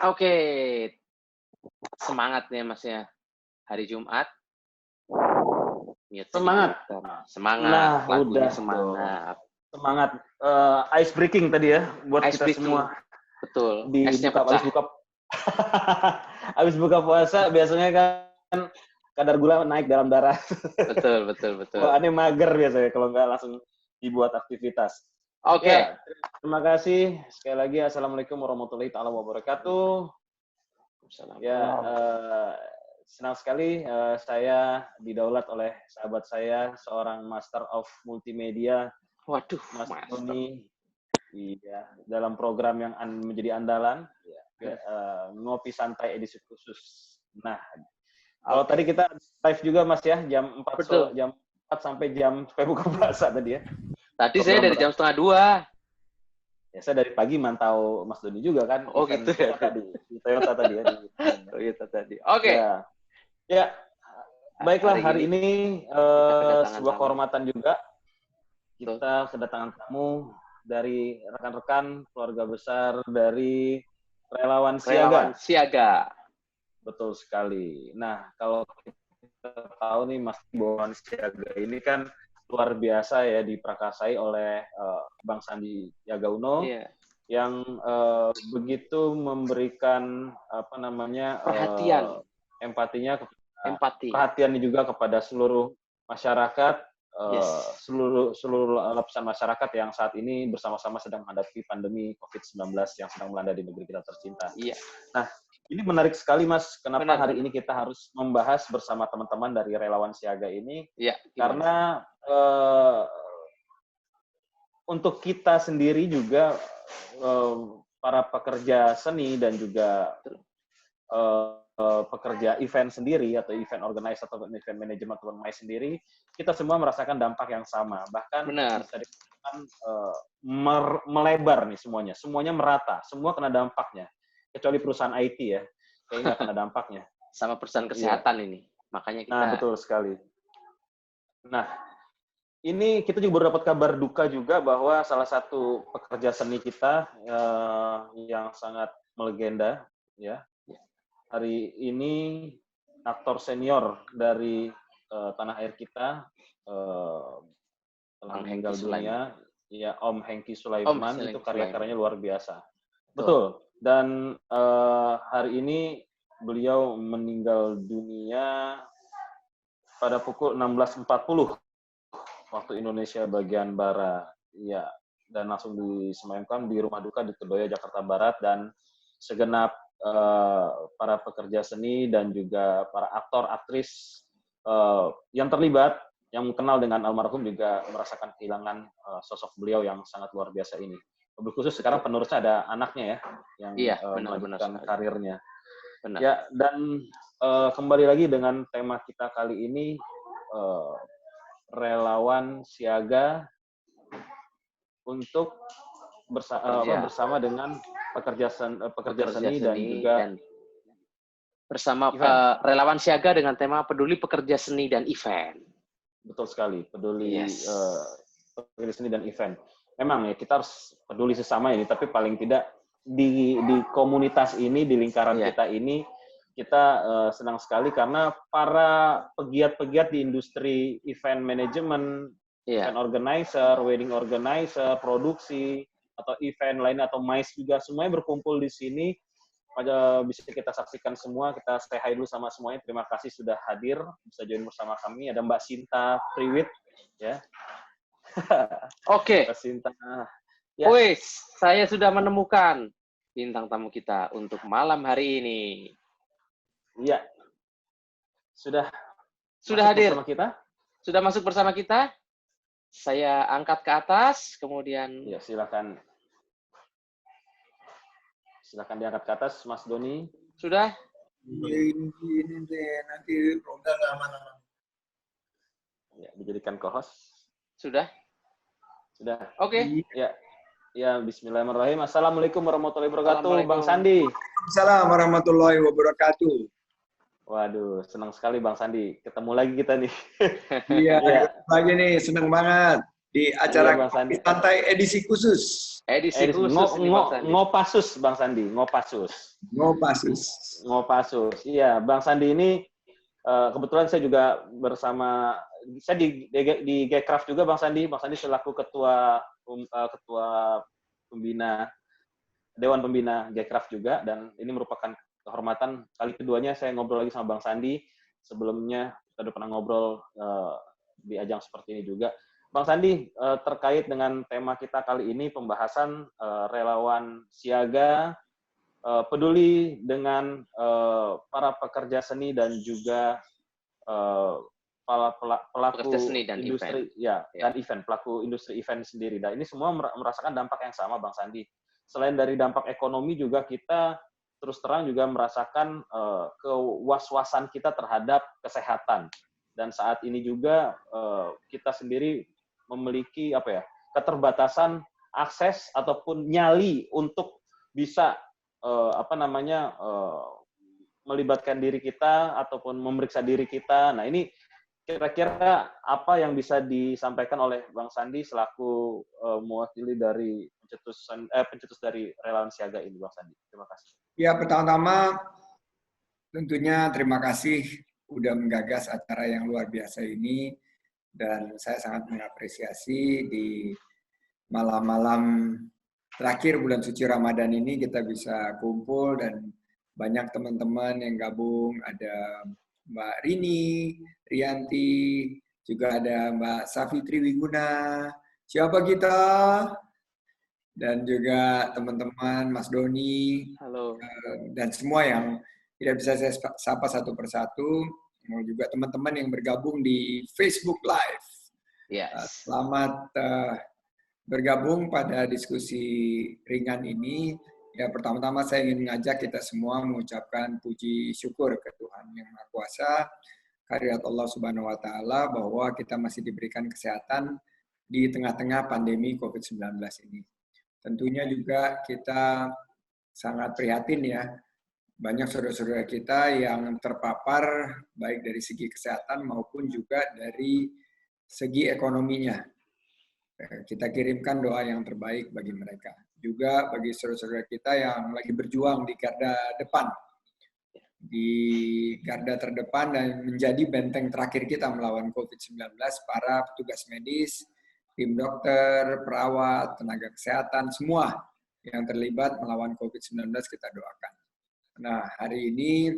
Oke, semangat nih Mas ya. Hari Jumat, mute Semangat. Semangat, Nah, lagunya udah dong. semangat. Semangat. Ice breaking tadi ya buat Ice kita breaking, semua. betul. Esnya Dibuka pecah. habis buka puasa biasanya kan kadar gula naik dalam darah. Betul. Bawaannya mager biasanya kalau nggak langsung dibuat aktivitas. Oke. Ya, terima kasih sekali lagi. Assalamualaikum warahmatullahi taala wabarakatuh. Ya, senang sekali saya didaulat oleh sahabat saya, seorang Master of Multimedia, Waduh, Mas Master. Tony. Iya, dalam program yang menjadi andalan, ngopi santai edisi khusus. Nah, kalau tadi kita live juga Mas ya, jam 4 Betul. jam 4 sampai buka puasa tadi ya. Tadi saya dari jam 1:30. Ya, saya dari pagi mantau Mas Doni juga kan, Oh event gitu ya. tadi, di Toyota tadi ya. Toyota tadi. Oke. Ya, baiklah hari ini sebuah tamu. kehormatan juga. Kita kedatangan tamu dari rekan-rekan keluarga besar dari Relawan Siaga. Betul sekali. Nah, kalau kita tahu nih Mas, Relawan Siaga ini kan luar biasa ya, diprakarsai oleh Bang Sandiaga Uno yang begitu memberikan perhatian juga kepada seluruh masyarakat, seluruh lapisan masyarakat yang saat ini bersama-sama sedang menghadapi pandemi COVID-19 yang sedang melanda di negeri kita tercinta. Iya. Nah, ini menarik sekali Mas, kenapa hari ini kita harus membahas bersama teman-teman dari Relawan Siaga ini? Iya. Karena untuk kita sendiri juga para pekerja seni dan juga pekerja event sendiri atau event organizer atau event manajemen atau MICE sendiri, kita semua merasakan dampak yang sama. Bahkan bisa dikatakan melebar nih semuanya merata, semua kena dampaknya. Kecuali perusahaan IT ya, kayaknya nggak kena dampaknya. Sama perusahaan kesehatan ini, makanya kita. Nah, betul sekali. Nah, ini kita juga baru dapat kabar duka juga bahwa salah satu pekerja seni kita yang sangat melegenda, ya, hari ini aktor senior dari tanah air kita telah meninggal dunia, ya, Om Hengki Sulaiman. Itu karya-karyanya luar biasa. Betul. Dan hari ini beliau meninggal dunia pada pukul 16.40 waktu Indonesia bagian barat. Ya, dan langsung disemayamkan di rumah duka di Kedoya, Jakarta Barat, dan segenap para pekerja seni dan juga para aktor, aktris yang terlibat, yang kenal dengan almarhum juga merasakan kehilangan sosok beliau yang sangat luar biasa ini. Lebih khusus sekarang penerusnya ada anaknya ya, yang melanjutkan karirnya. Benar. Ya, dan kembali lagi dengan tema kita kali ini, Relawan Siaga untuk bersama dengan pekerja seni dan juga bersama Relawan Siaga dengan tema peduli pekerja seni dan event. Betul sekali, peduli pekerja seni dan event. Memang ya kita harus peduli sesama ini, tapi paling tidak di komunitas ini, di lingkaran kita ini, kita senang sekali karena para pegiat-pegiat di industri event management, event organizer, wedding organizer, produksi, atau event lain atau MICE juga, semuanya berkumpul di sini. Bisa kita saksikan semua, kita say hi dulu sama semuanya. Terima kasih sudah hadir, bisa join bersama kami. Ada Mbak Sinta Priwit, ya. Oke. Mbak Sinta. Ya. Wih, saya sudah menemukan bintang tamu kita untuk malam hari ini. Iya. Sudah hadir bersama kita? Sudah masuk bersama kita. Saya angkat ke atas, kemudian. Ya, silakan. Silakan diangkat ke atas, Mas Doni. Sudah? Ini nanti program aman-aman. Ya, dijadikan co-host. Sudah? Oke. Ya, bismillahirrahmanirrahim. Assalamualaikum warahmatullahi wabarakatuh, Bang Sandi. Assalamualaikum warahmatullahi wabarakatuh. Waduh, senang sekali Bang Sandi. Ketemu lagi kita nih. Iya, lagi nih, senang banget. di acara Bang Sandi. santai edisi khusus. Edisi khusus ini Bang Sandi. Ngopasus Bang Sandi, Ngopasus. Iya, Bang Sandi ini kebetulan saya juga bersama saya di Gcraft juga Bang Sandi selaku ketua pembina Dewan Pembina Gcraft juga, dan ini merupakan kehormatan kali keduanya saya ngobrol lagi sama Bang Sandi. Sebelumnya kita udah pernah ngobrol di ajang seperti ini juga. Bang Sandi, terkait dengan tema kita kali ini, pembahasan relawan siaga, peduli dengan para pekerja seni dan juga pelaku seni dan industri dan event, pelaku industri event sendiri. Dan ini semua merasakan dampak yang sama, Bang Sandi. Selain dari dampak ekonomi juga kita terus terang juga merasakan kewas-wasan kita terhadap kesehatan. Dan saat ini juga kita sendiri memiliki keterbatasan akses ataupun nyali untuk bisa melibatkan diri kita ataupun memeriksa diri kita. Nah, ini kira-kira apa yang bisa disampaikan oleh Bang Sandi selaku mewakili dari pencetus dari relawan siaga ini, Bang Sandi. Terima kasih. Ya, pertama-tama tentunya terima kasih udah menggagas acara yang luar biasa ini, dan saya sangat mengapresiasi di malam-malam terakhir bulan suci Ramadan ini kita bisa kumpul dan banyak teman-teman yang gabung. Ada Mbak Rini, Rianti, juga ada Mbak Safitri Wiguna, siapa kita, dan juga teman-teman Mas Doni, halo, dan semua yang tidak bisa saya sapa satu persatu, juga teman-teman yang bergabung di Facebook Live. Yes. Selamat bergabung pada diskusi ringan ini. Ya, pertama-tama saya ingin mengajak kita semua mengucapkan puji syukur ke Tuhan Yang Maha Kuasa, karunia Allah Subhanahu wa Ta'ala, bahwa kita masih diberikan kesehatan di tengah-tengah pandemi COVID-19 ini. Tentunya juga kita sangat prihatin ya, banyak saudara-saudara kita yang terpapar baik dari segi kesehatan maupun juga dari segi ekonominya. Kita kirimkan doa yang terbaik bagi mereka. Juga bagi saudara-saudara kita yang lagi berjuang di garda depan. Di garda terdepan dan menjadi benteng terakhir kita melawan COVID-19, para petugas medis, tim dokter, perawat, tenaga kesehatan, semua yang terlibat melawan COVID-19 kita doakan. Nah, hari ini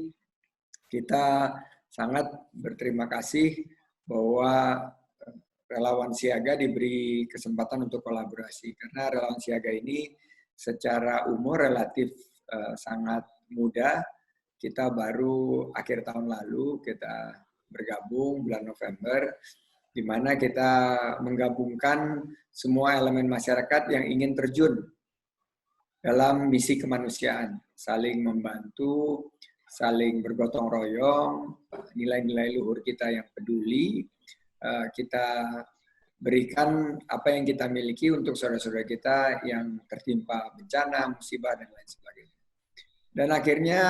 kita sangat berterima kasih bahwa relawan siaga diberi kesempatan untuk kolaborasi. Karena relawan siaga ini secara umur relatif sangat muda. Kita baru akhir tahun lalu kita bergabung bulan November, di mana kita menggabungkan semua elemen masyarakat yang ingin terjun dalam misi kemanusiaan, saling membantu, saling bergotong royong, nilai-nilai luhur kita yang peduli, kita berikan apa yang kita miliki untuk saudara-saudara kita yang tertimpa bencana, musibah, dan lain sebagainya. Dan akhirnya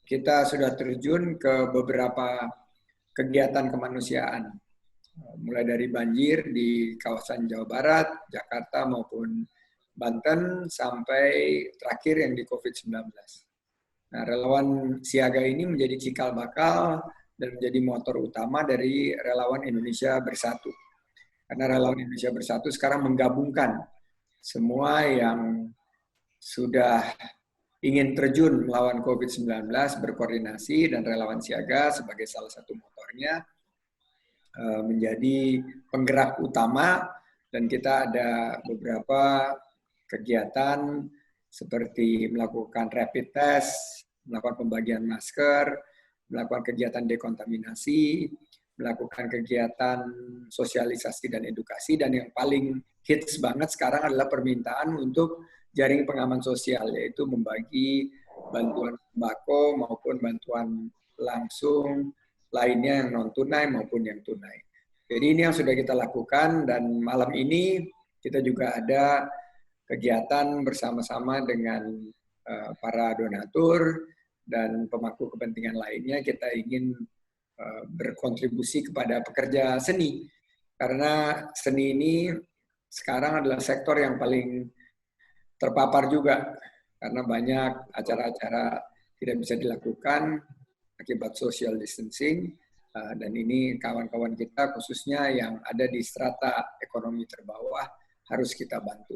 kita sudah terjun ke beberapa kegiatan kemanusiaan, mulai dari banjir di kawasan Jawa Barat, Jakarta maupun Banten, sampai terakhir yang di COVID-19. Nah, relawan siaga ini menjadi cikal bakal dan menjadi motor utama dari relawan Indonesia Bersatu. Karena relawan Indonesia Bersatu sekarang menggabungkan semua yang sudah ingin terjun melawan COVID-19, berkoordinasi, dan relawan siaga sebagai salah satu motornya menjadi penggerak utama. Dan kita ada beberapa kegiatan seperti melakukan rapid test, melakukan pembagian masker, melakukan kegiatan dekontaminasi, melakukan kegiatan sosialisasi dan edukasi, dan yang paling hits banget sekarang adalah permintaan untuk jaring pengaman sosial, yaitu membagi bantuan sembako maupun bantuan langsung lainnya yang non-tunai maupun yang tunai. Jadi ini yang sudah kita lakukan, dan malam ini kita juga ada kegiatan bersama-sama dengan para donatur dan pemangku kepentingan lainnya. Kita ingin berkontribusi kepada pekerja seni, karena seni ini sekarang adalah sektor yang paling terpapar juga karena banyak acara-acara tidak bisa dilakukan akibat social distancing, dan ini kawan-kawan kita khususnya yang ada di strata ekonomi terbawah harus kita bantu.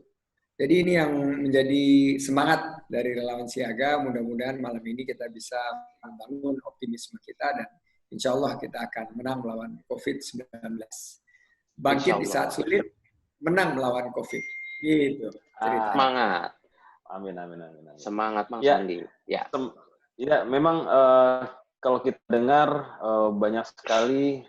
Jadi ini yang menjadi semangat dari Relawan Siaga. Mudah-mudahan malam ini kita bisa membangun optimisme kita dan insya Allah kita akan menang melawan COVID-19. Bangkit di saat sulit, menang melawan COVID. Gitu. Semangat. Amin. Semangat, Bang ya, Sandi. Ya. Ya, memang kalau kita dengar banyak sekali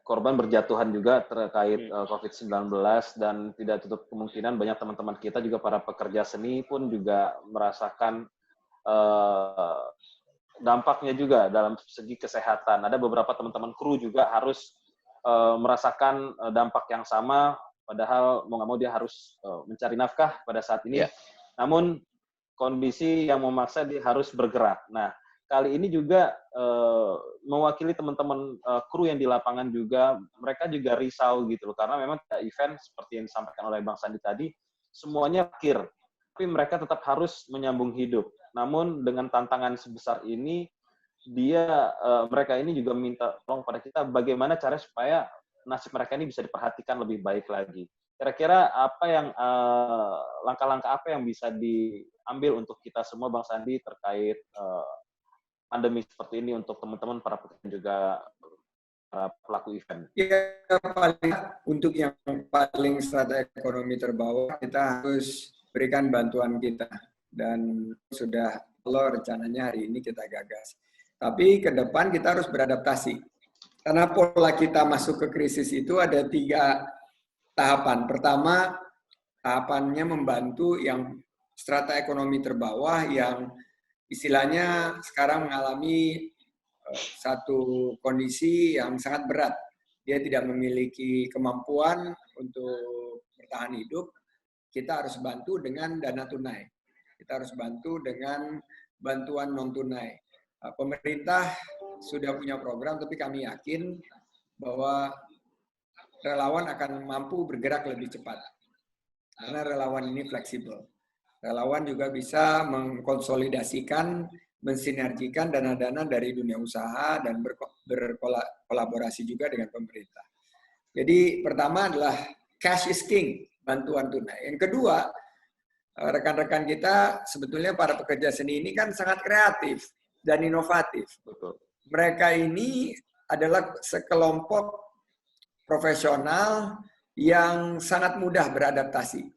korban berjatuhan juga terkait COVID-19 dan tidak tutup kemungkinan banyak teman-teman kita juga para pekerja seni pun juga merasakan dampaknya juga dalam segi kesehatan. Ada beberapa teman-teman kru juga harus merasakan dampak yang sama, padahal mau nggak mau dia harus mencari nafkah pada saat ini. Yeah. Namun kondisi yang memaksa dia harus bergerak. Nah, kali ini juga mewakili teman-teman kru yang di lapangan juga, mereka juga risau gitu loh, karena memang event seperti yang disampaikan oleh Bang Sandi tadi, semuanya akhir, tapi mereka tetap harus menyambung hidup. Namun dengan tantangan sebesar ini, mereka ini juga minta tolong pada kita bagaimana cara supaya nasib mereka ini bisa diperhatikan lebih baik lagi. Kira-kira apa yang langkah-langkah apa yang bisa diambil untuk kita semua, Bang Sandi, terkait pandemi seperti ini untuk teman-teman para pekerja juga para pelaku event? Ya, paling untuk yang paling strata ekonomi terbawah kita harus berikan bantuan kita dan sudah kalau rencananya hari ini kita gagas. Tapi ke depan kita harus beradaptasi karena pola kita masuk ke krisis itu ada 3 tahapan. Pertama, tahapannya membantu yang strata ekonomi terbawah yang istilahnya sekarang mengalami satu kondisi yang sangat berat. Dia tidak memiliki kemampuan untuk bertahan hidup. Kita harus bantu dengan dana tunai. Kita harus bantu dengan bantuan non-tunai. Pemerintah sudah punya program, tapi kami yakin bahwa relawan akan mampu bergerak lebih cepat. Karena relawan ini fleksibel. Relawan juga bisa mengkonsolidasikan, mensinergikan dana-dana dari dunia usaha dan berkolaborasi juga dengan pemerintah. Jadi pertama adalah cash is king, bantuan tunai. Yang kedua, rekan-rekan kita sebetulnya para pekerja seni ini kan sangat kreatif dan inovatif. Betul. Mereka ini adalah sekelompok profesional yang sangat mudah beradaptasi.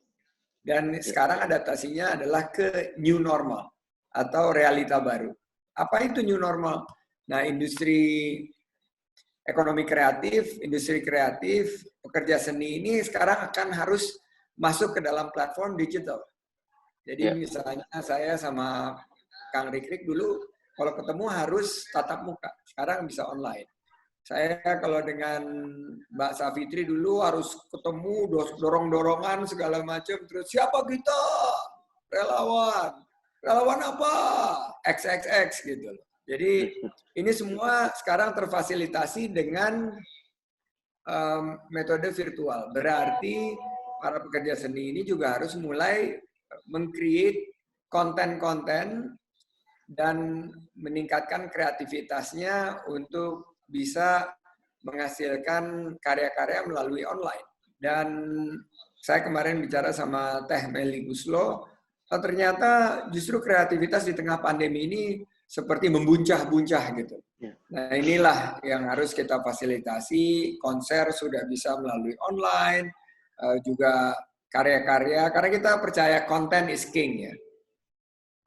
Dan sekarang adaptasinya adalah ke new normal atau realita baru. Apa itu new normal? Nah, industri ekonomi kreatif, industri kreatif, pekerja seni ini sekarang akan harus masuk ke dalam platform digital. Jadi misalnya saya sama Kang Rikrik dulu kalau ketemu harus tatap muka, sekarang bisa online. Saya kalau dengan Mbak Safitri dulu harus ketemu, dorong-dorongan segala macam. Terus siapa kita? Relawan. Relawan apa? XXX gitu. Jadi ini semua sekarang terfasilitasi dengan metode virtual. Berarti para pekerja seni ini juga harus mulai meng-create konten-konten dan meningkatkan kreativitasnya untuk bisa menghasilkan karya-karya melalui online. Dan saya kemarin bicara sama Teh Meli Guslo, ternyata justru kreativitas di tengah pandemi ini seperti membuncah-buncah gitu. Nah inilah yang harus kita fasilitasi, konser sudah bisa melalui online, juga karya-karya, karena kita percaya konten is king ya.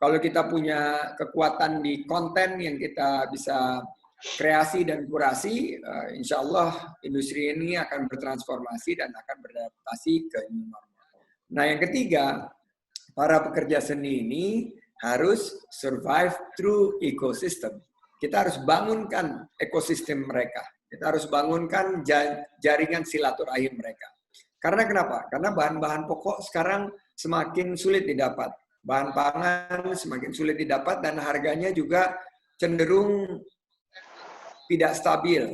Kalau kita punya kekuatan di konten yang kita bisa kreasi dan kurasi, insya Allah industri ini akan bertransformasi dan akan beradaptasi ke new normal. Nah yang ketiga, para pekerja seni ini harus survive through ecosystem. Kita harus bangunkan ekosistem mereka. Kita harus bangunkan jaringan silaturahim mereka. Karena kenapa? Karena bahan-bahan pokok sekarang semakin sulit didapat. Bahan pangan semakin sulit didapat dan harganya juga cenderung tidak stabil.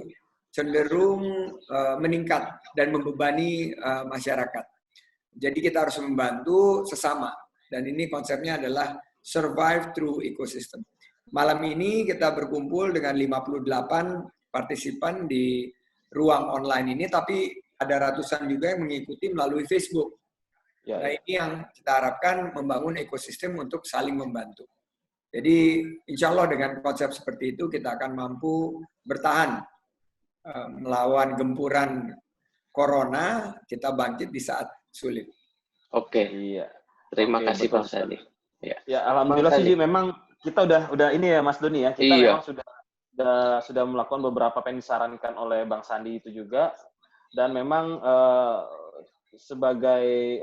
cenderung meningkat dan membebani masyarakat. Jadi kita harus membantu sesama. Dan ini konsepnya adalah survive through ecosystem. Malam ini kita berkumpul dengan 58 partisipan di ruang online ini, tapi ada ratusan juga yang mengikuti melalui Facebook. Nah, ini yang kita harapkan membangun ekosistem untuk saling membantu. Jadi insya Allah dengan konsep seperti itu kita akan mampu bertahan melawan gempuran corona, kita bangkit di saat sulit. Oke, iya. Terima kasih Bang Sandi. Ya, alhamdulillah sih memang kita udah ini ya Mas Doni ya. Kita memang sudah melakukan beberapa apa yang disarankan oleh Bang Sandi itu juga, dan memang sebagai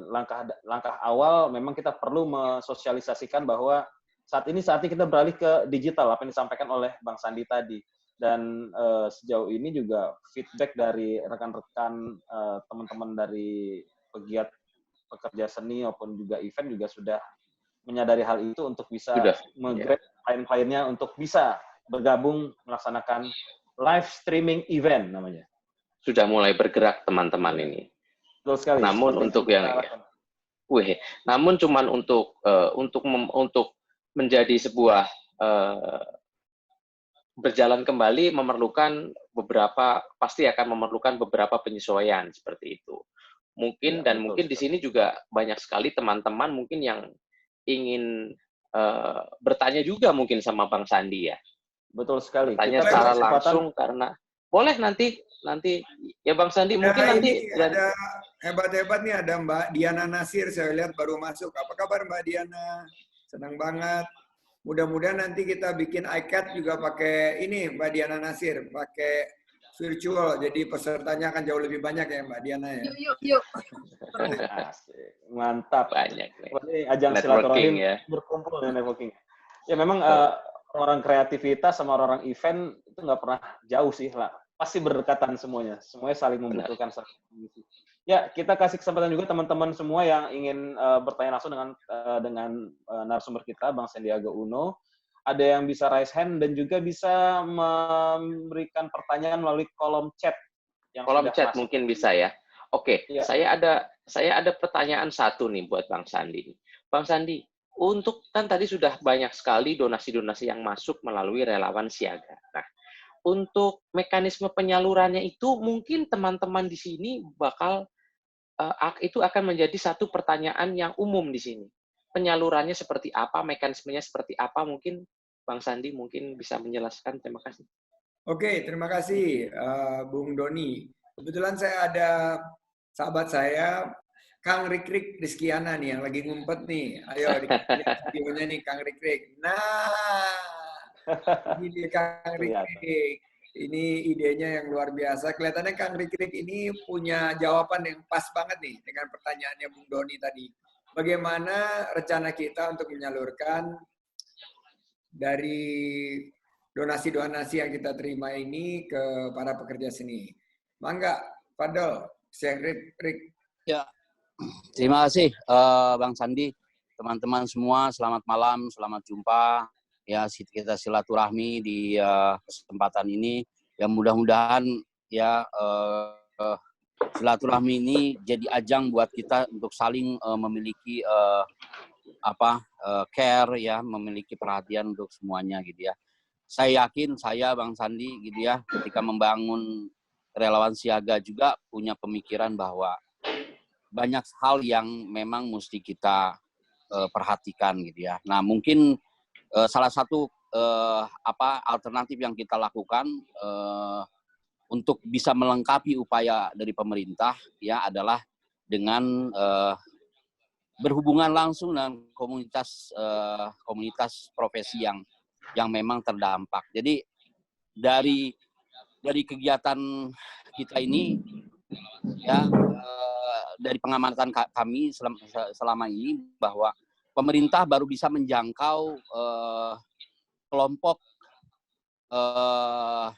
langkah awal memang kita perlu mensosialisasikan bahwa saatnya kita beralih ke digital, apa yang disampaikan oleh Bang Sandi tadi. Dan sejauh ini juga feedback dari rekan-rekan teman-teman dari pegiat pekerja seni maupun juga event juga sudah menyadari hal itu untuk bisa meng-grab klien-kliennya untuk bisa bergabung melaksanakan live streaming event namanya. Sudah mulai bergerak teman-teman ini. Betul sekali. Namun untuk namun cuman untuk menjadi sebuah berjalan kembali pasti akan memerlukan beberapa penyesuaian seperti itu. Mungkin mungkin di sini juga banyak sekali teman-teman mungkin yang ingin bertanya juga mungkin sama Bang Sandi ya. Betul sekali. Tanya secara langsung karena boleh nanti ya Bang Sandi mungkin nanti ada hebat-hebat nih, ada Mbak Diana Nasir, saya lihat baru masuk. Apa kabar Mbak Diana? Senang banget. Mudah-mudahan nanti kita bikin iCat juga pakai ini Mbak Diana Nasir, pakai virtual. Jadi pesertanya akan jauh lebih banyak ya Mbak Diana ya. Yuk. Mantap. Banyak. Ini ajang silaturahim ya. Berkumpul dan networking. Ya memang orang kreativitas sama orang event itu nggak pernah jauh sih lah. Pasti berdekatan semuanya. Semuanya saling membutuhkan. Ya, kita kasih kesempatan juga teman-teman semua yang ingin bertanya langsung dengan narasumber kita, Bang Sandiaga Uno. Ada yang bisa raise hand dan juga bisa memberikan pertanyaan melalui kolom chat. Kolom chat mungkin bisa ya. Oke, ya. Saya ada pertanyaan satu nih buat Bang Sandi. Bang Sandi, untuk kan tadi sudah banyak sekali donasi-donasi yang masuk melalui relawan siaga. Nah, untuk mekanisme penyalurannya itu mungkin teman-teman di sini itu akan menjadi satu pertanyaan yang umum di sini. Penyalurannya seperti apa, mekanismenya seperti apa, mungkin Bang Sandi mungkin bisa menjelaskan. Terima kasih. Oke, terima kasih Bung Doni. Kebetulan saya ada sahabat saya, Kang Rikrik Rizkiana nih, yang lagi ngumpet nih. Ayo, lihat videonya nih, Kang Rikrik. Nah, ini dia Kang Rikrik. Ini idenya yang luar biasa. Kelihatannya Kang Rikrik ini punya jawaban yang pas banget nih dengan pertanyaannya Bung Doni tadi. Bagaimana rencana kita untuk menyalurkan dari donasi-donasi yang kita terima ini ke para pekerja seni. Mangga, Fadol, Syekh Rik. Ya, terima kasih Bang Sandi, teman-teman semua, selamat malam, selamat jumpa. Ya, kita silaturahmi di kesempatan ini. Ya, mudah-mudahan ya silaturahmi ini jadi ajang buat kita untuk saling memiliki care ya, memiliki perhatian untuk semuanya gitu ya. Saya yakin Bang Sandi gitu ya, ketika membangun relawan siaga juga punya pemikiran bahwa banyak hal yang memang mesti kita perhatikan gitu ya. Nah, mungkin salah satu alternatif yang kita lakukan untuk bisa melengkapi upaya dari pemerintah ya adalah dengan berhubungan langsung dengan komunitas profesi yang memang terdampak. Jadi dari kegiatan kita ini ya dari pengamatan kami selama ini bahwa pemerintah baru bisa menjangkau kelompok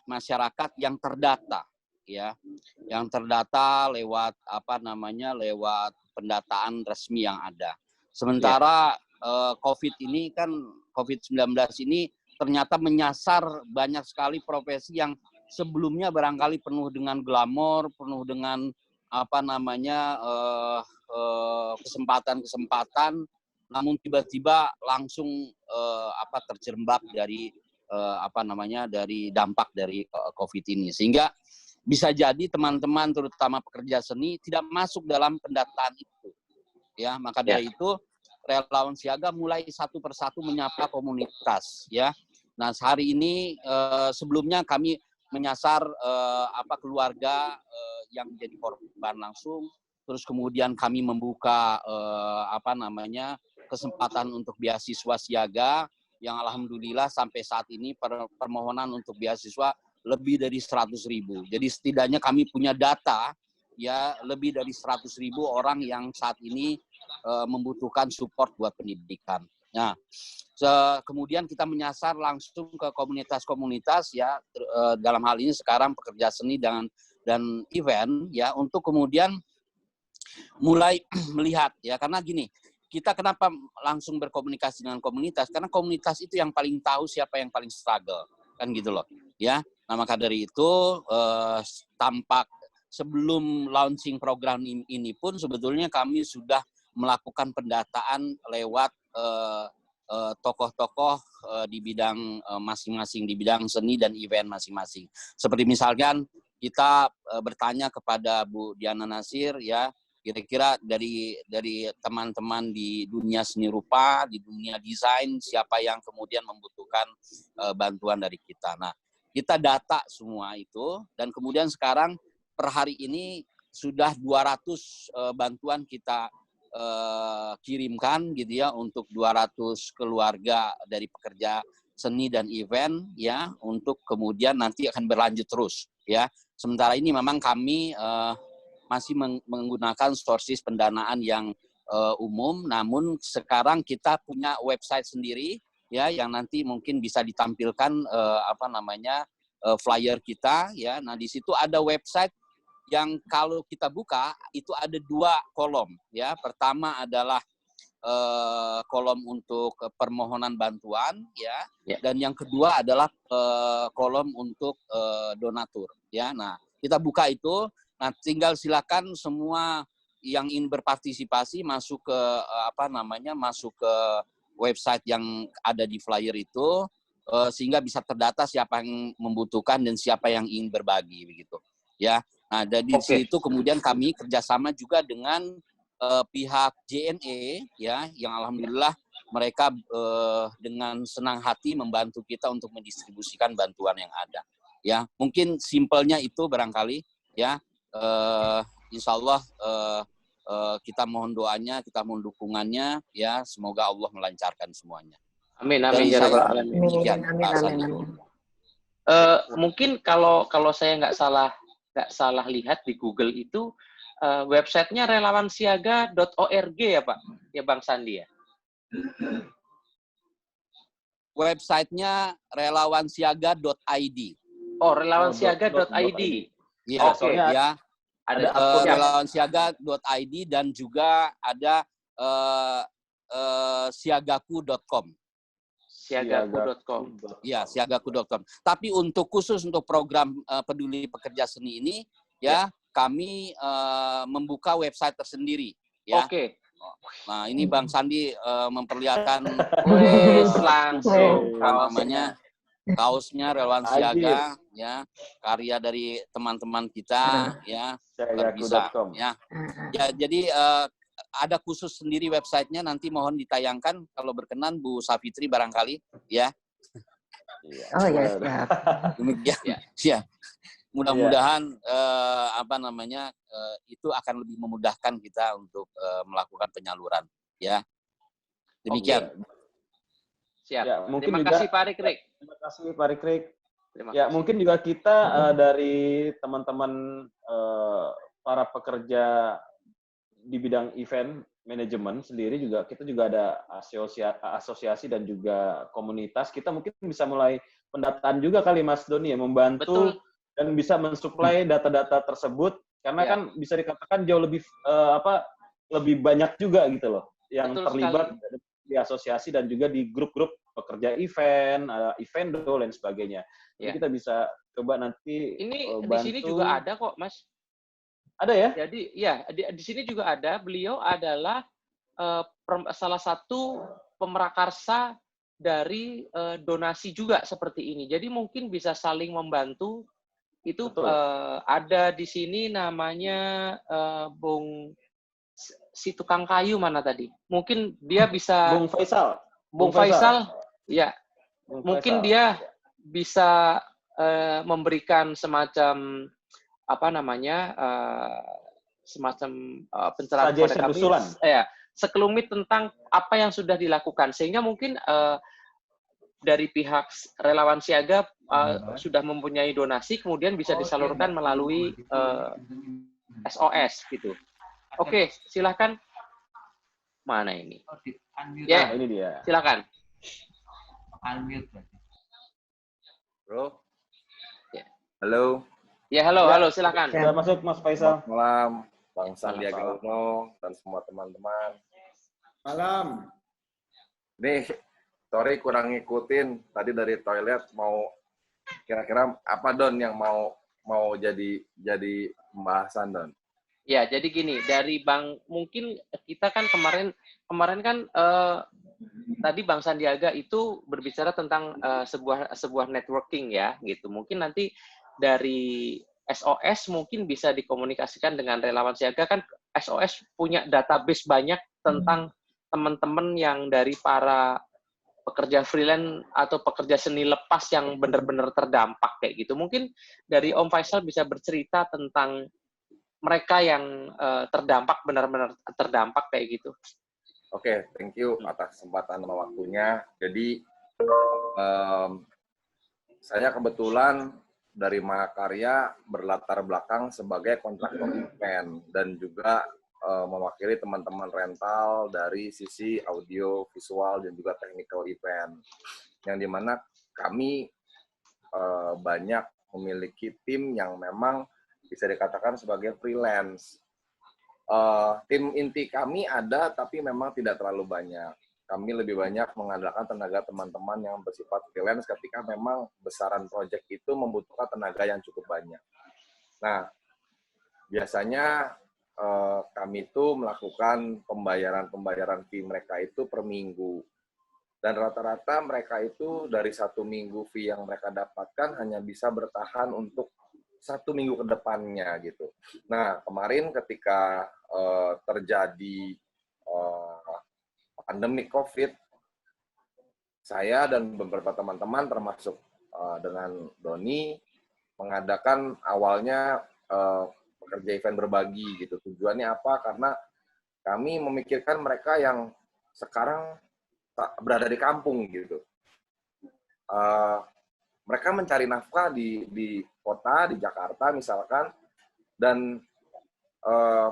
masyarakat yang terdata ya, yang terdata lewat lewat pendataan resmi yang ada. Sementara COVID-19 ini ternyata menyasar banyak sekali profesi yang sebelumnya barangkali penuh dengan glamor, penuh dengan kesempatan-kesempatan, namun tiba-tiba langsung terjerembab dari dari dampak dari COVID ini. Sehingga bisa jadi teman-teman terutama pekerja seni tidak masuk dalam pendataan itu. Ya, maka dari itu relawan siaga mulai satu persatu menyapa komunitas, ya. Nah, hari ini sebelumnya kami menyasar keluarga yang menjadi korban langsung, terus kemudian kami membuka kesempatan untuk beasiswa siaga yang alhamdulillah sampai saat ini permohonan untuk beasiswa lebih dari 100.000. Jadi setidaknya kami punya data ya lebih dari 100.000 orang yang saat ini membutuhkan support buat pendidikan. Nah, kemudian kita menyasar langsung ke komunitas-komunitas ya dalam hal ini sekarang pekerja seni dan event ya untuk kemudian mulai melihat ya karena gini, kita kenapa langsung berkomunikasi dengan komunitas? Karena komunitas itu yang paling tahu siapa yang paling struggle kan gitu loh ya. Nah, maka dari itu tampak sebelum launching program ini pun sebetulnya kami sudah melakukan pendataan lewat tokoh-tokoh di bidang masing-masing, di bidang seni dan event masing-masing. Seperti misalkan kita bertanya kepada Bu Diana Nasir ya, kira-kira dari teman-teman di dunia seni rupa, di dunia desain, siapa yang kemudian membutuhkan bantuan dari kita. Nah, kita data semua itu dan kemudian sekarang per hari ini sudah 200 bantuan kita kirimkan gitu ya untuk 200 keluarga dari pekerja seni dan event ya untuk kemudian nanti akan berlanjut terus ya. Sementara ini memang kami masih menggunakan sources pendanaan yang umum, namun sekarang kita punya website sendiri ya yang nanti mungkin bisa ditampilkan flyer kita ya. Nah, di situ ada website yang kalau kita buka itu ada 2 kolom ya. Pertama adalah kolom untuk permohonan bantuan ya. Dan yang kedua adalah kolom untuk donatur ya. Nah, kita buka itu. Nah, tinggal silakan semua yang ingin berpartisipasi masuk ke masuk ke website yang ada di flyer itu sehingga bisa terdata siapa yang membutuhkan dan siapa yang ingin berbagi begitu ya. Nah, dari situ kemudian kami kerjasama juga dengan pihak JNE ya, yang alhamdulillah mereka dengan senang hati membantu kita untuk mendistribusikan bantuan yang ada. Ya, mungkin simpelnya itu barangkali ya. Insya Allah kita mohon doanya, kita mohon dukungannya ya. Semoga Allah melancarkan semuanya. Amin amin ya rabbal alamin. Mungkin kalau saya nggak salah lihat di Google itu websitenya relawansiaga.org ya Pak, ya Bang Sandi ya. Websitenya relawansiaga.id. Oh, relawansiaga.id. Ya, ya. Ada relawansiaga.id dan juga ada siagaku.com. Siagaku.com. Ya, siagaku.com. Tapi khusus untuk program peduli pekerja seni ini ya, kami membuka website tersendiri ya. Oke. Nah, ini Bang Sandi memperlihatkan langsung namanya kaosnya Relawan Siaga ya, karya dari teman-teman kita ya, bisa ya. Ya, jadi ada khusus sendiri websitenya, nanti mohon ditayangkan kalau berkenan Bu Safitri barangkali ya. Oh ya, siap. Demikian ya. Mudah-mudahan itu akan lebih memudahkan kita untuk melakukan penyaluran ya. Demikian. Siap. Ya, Terima kasih Pak Rikrik. Terima kasih Pak Rikrik. Ya, mungkin juga kita dari teman-teman para pekerja di bidang event manajemen sendiri juga, kita juga ada asosiasi dan juga komunitas. Kita mungkin bisa mulai pendataan juga kali Mas Doni ya, membantu. Betul. Dan bisa mensuplai data-data tersebut karena kan bisa dikatakan jauh lebih lebih banyak juga gitu loh yang terlibat di asosiasi dan juga di grup-grup pekerja event, evendo, dan sebagainya. Jadi kita bisa coba nanti ini bantu. Di sini juga ada kok, Mas. Ada ya? Jadi ya di sini juga ada. Beliau adalah salah satu pemrakarsa dari donasi juga seperti ini. Jadi mungkin bisa saling membantu. Itu ada di sini namanya Bung si tukang kayu mana tadi? Mungkin dia bisa Bung Faisal. Bung Faisal. Ya. Bung Mungkin Faisal. dia bisa memberikan semacam apa namanya semacam pencerahan kepada kami, ya, sekelumit tentang apa yang sudah dilakukan, sehingga mungkin dari pihak relawan siaga sudah mempunyai donasi, kemudian bisa disalurkan melalui SOS gitu. Oke, silakan. Mana ini? Ya, ini dia. Silakan. Bro. Ya. Halo. Ya, halo, silakan. Sudah masuk Mas Faisal. Selamat malam, Bang Sandiaga Uno dan semua teman-teman. Malam. Nih, sorry kurang ngikutin tadi dari toilet, mau kira-kira apa Don yang mau jadi pembahasan Don? Ya, jadi gini, dari Bang, mungkin kita kan kemarin kan tadi Bang Sandiaga itu berbicara tentang sebuah networking ya, gitu. Mungkin nanti dari SOS mungkin bisa dikomunikasikan dengan relawan siaga, kan SOS punya database banyak tentang teman-teman yang dari para pekerja freelance atau pekerja seni lepas yang benar-benar terdampak kayak gitu. Mungkin dari Om Faisal bisa bercerita tentang mereka yang terdampak, benar-benar terdampak kayak gitu. Oke, thank you atas kesempatan dan waktunya. Jadi saya kebetulan dari Mahakarya berlatar belakang sebagai kontraktor event dan juga mewakili teman-teman rental dari sisi audio, visual, dan juga technical event. Yang dimana kami banyak memiliki tim yang memang bisa dikatakan sebagai freelance. Tim inti kami ada, tapi memang tidak terlalu banyak. Kami lebih banyak mengandalkan tenaga teman-teman yang bersifat freelance ketika memang besaran proyek itu membutuhkan tenaga yang cukup banyak. Nah, biasanya kami itu melakukan pembayaran fee mereka itu per minggu. Dan rata-rata mereka itu dari 1 minggu fee yang mereka dapatkan hanya bisa bertahan untuk 1 minggu ke depannya gitu. Nah, kemarin ketika terjadi pandemi COVID, saya dan beberapa teman-teman termasuk dengan Doni mengadakan awalnya pekerja event berbagi gitu. Tujuannya apa? Karena kami memikirkan mereka yang sekarang berada di kampung gitu. Mereka mencari nafkah di kota, di Jakarta misalkan, dan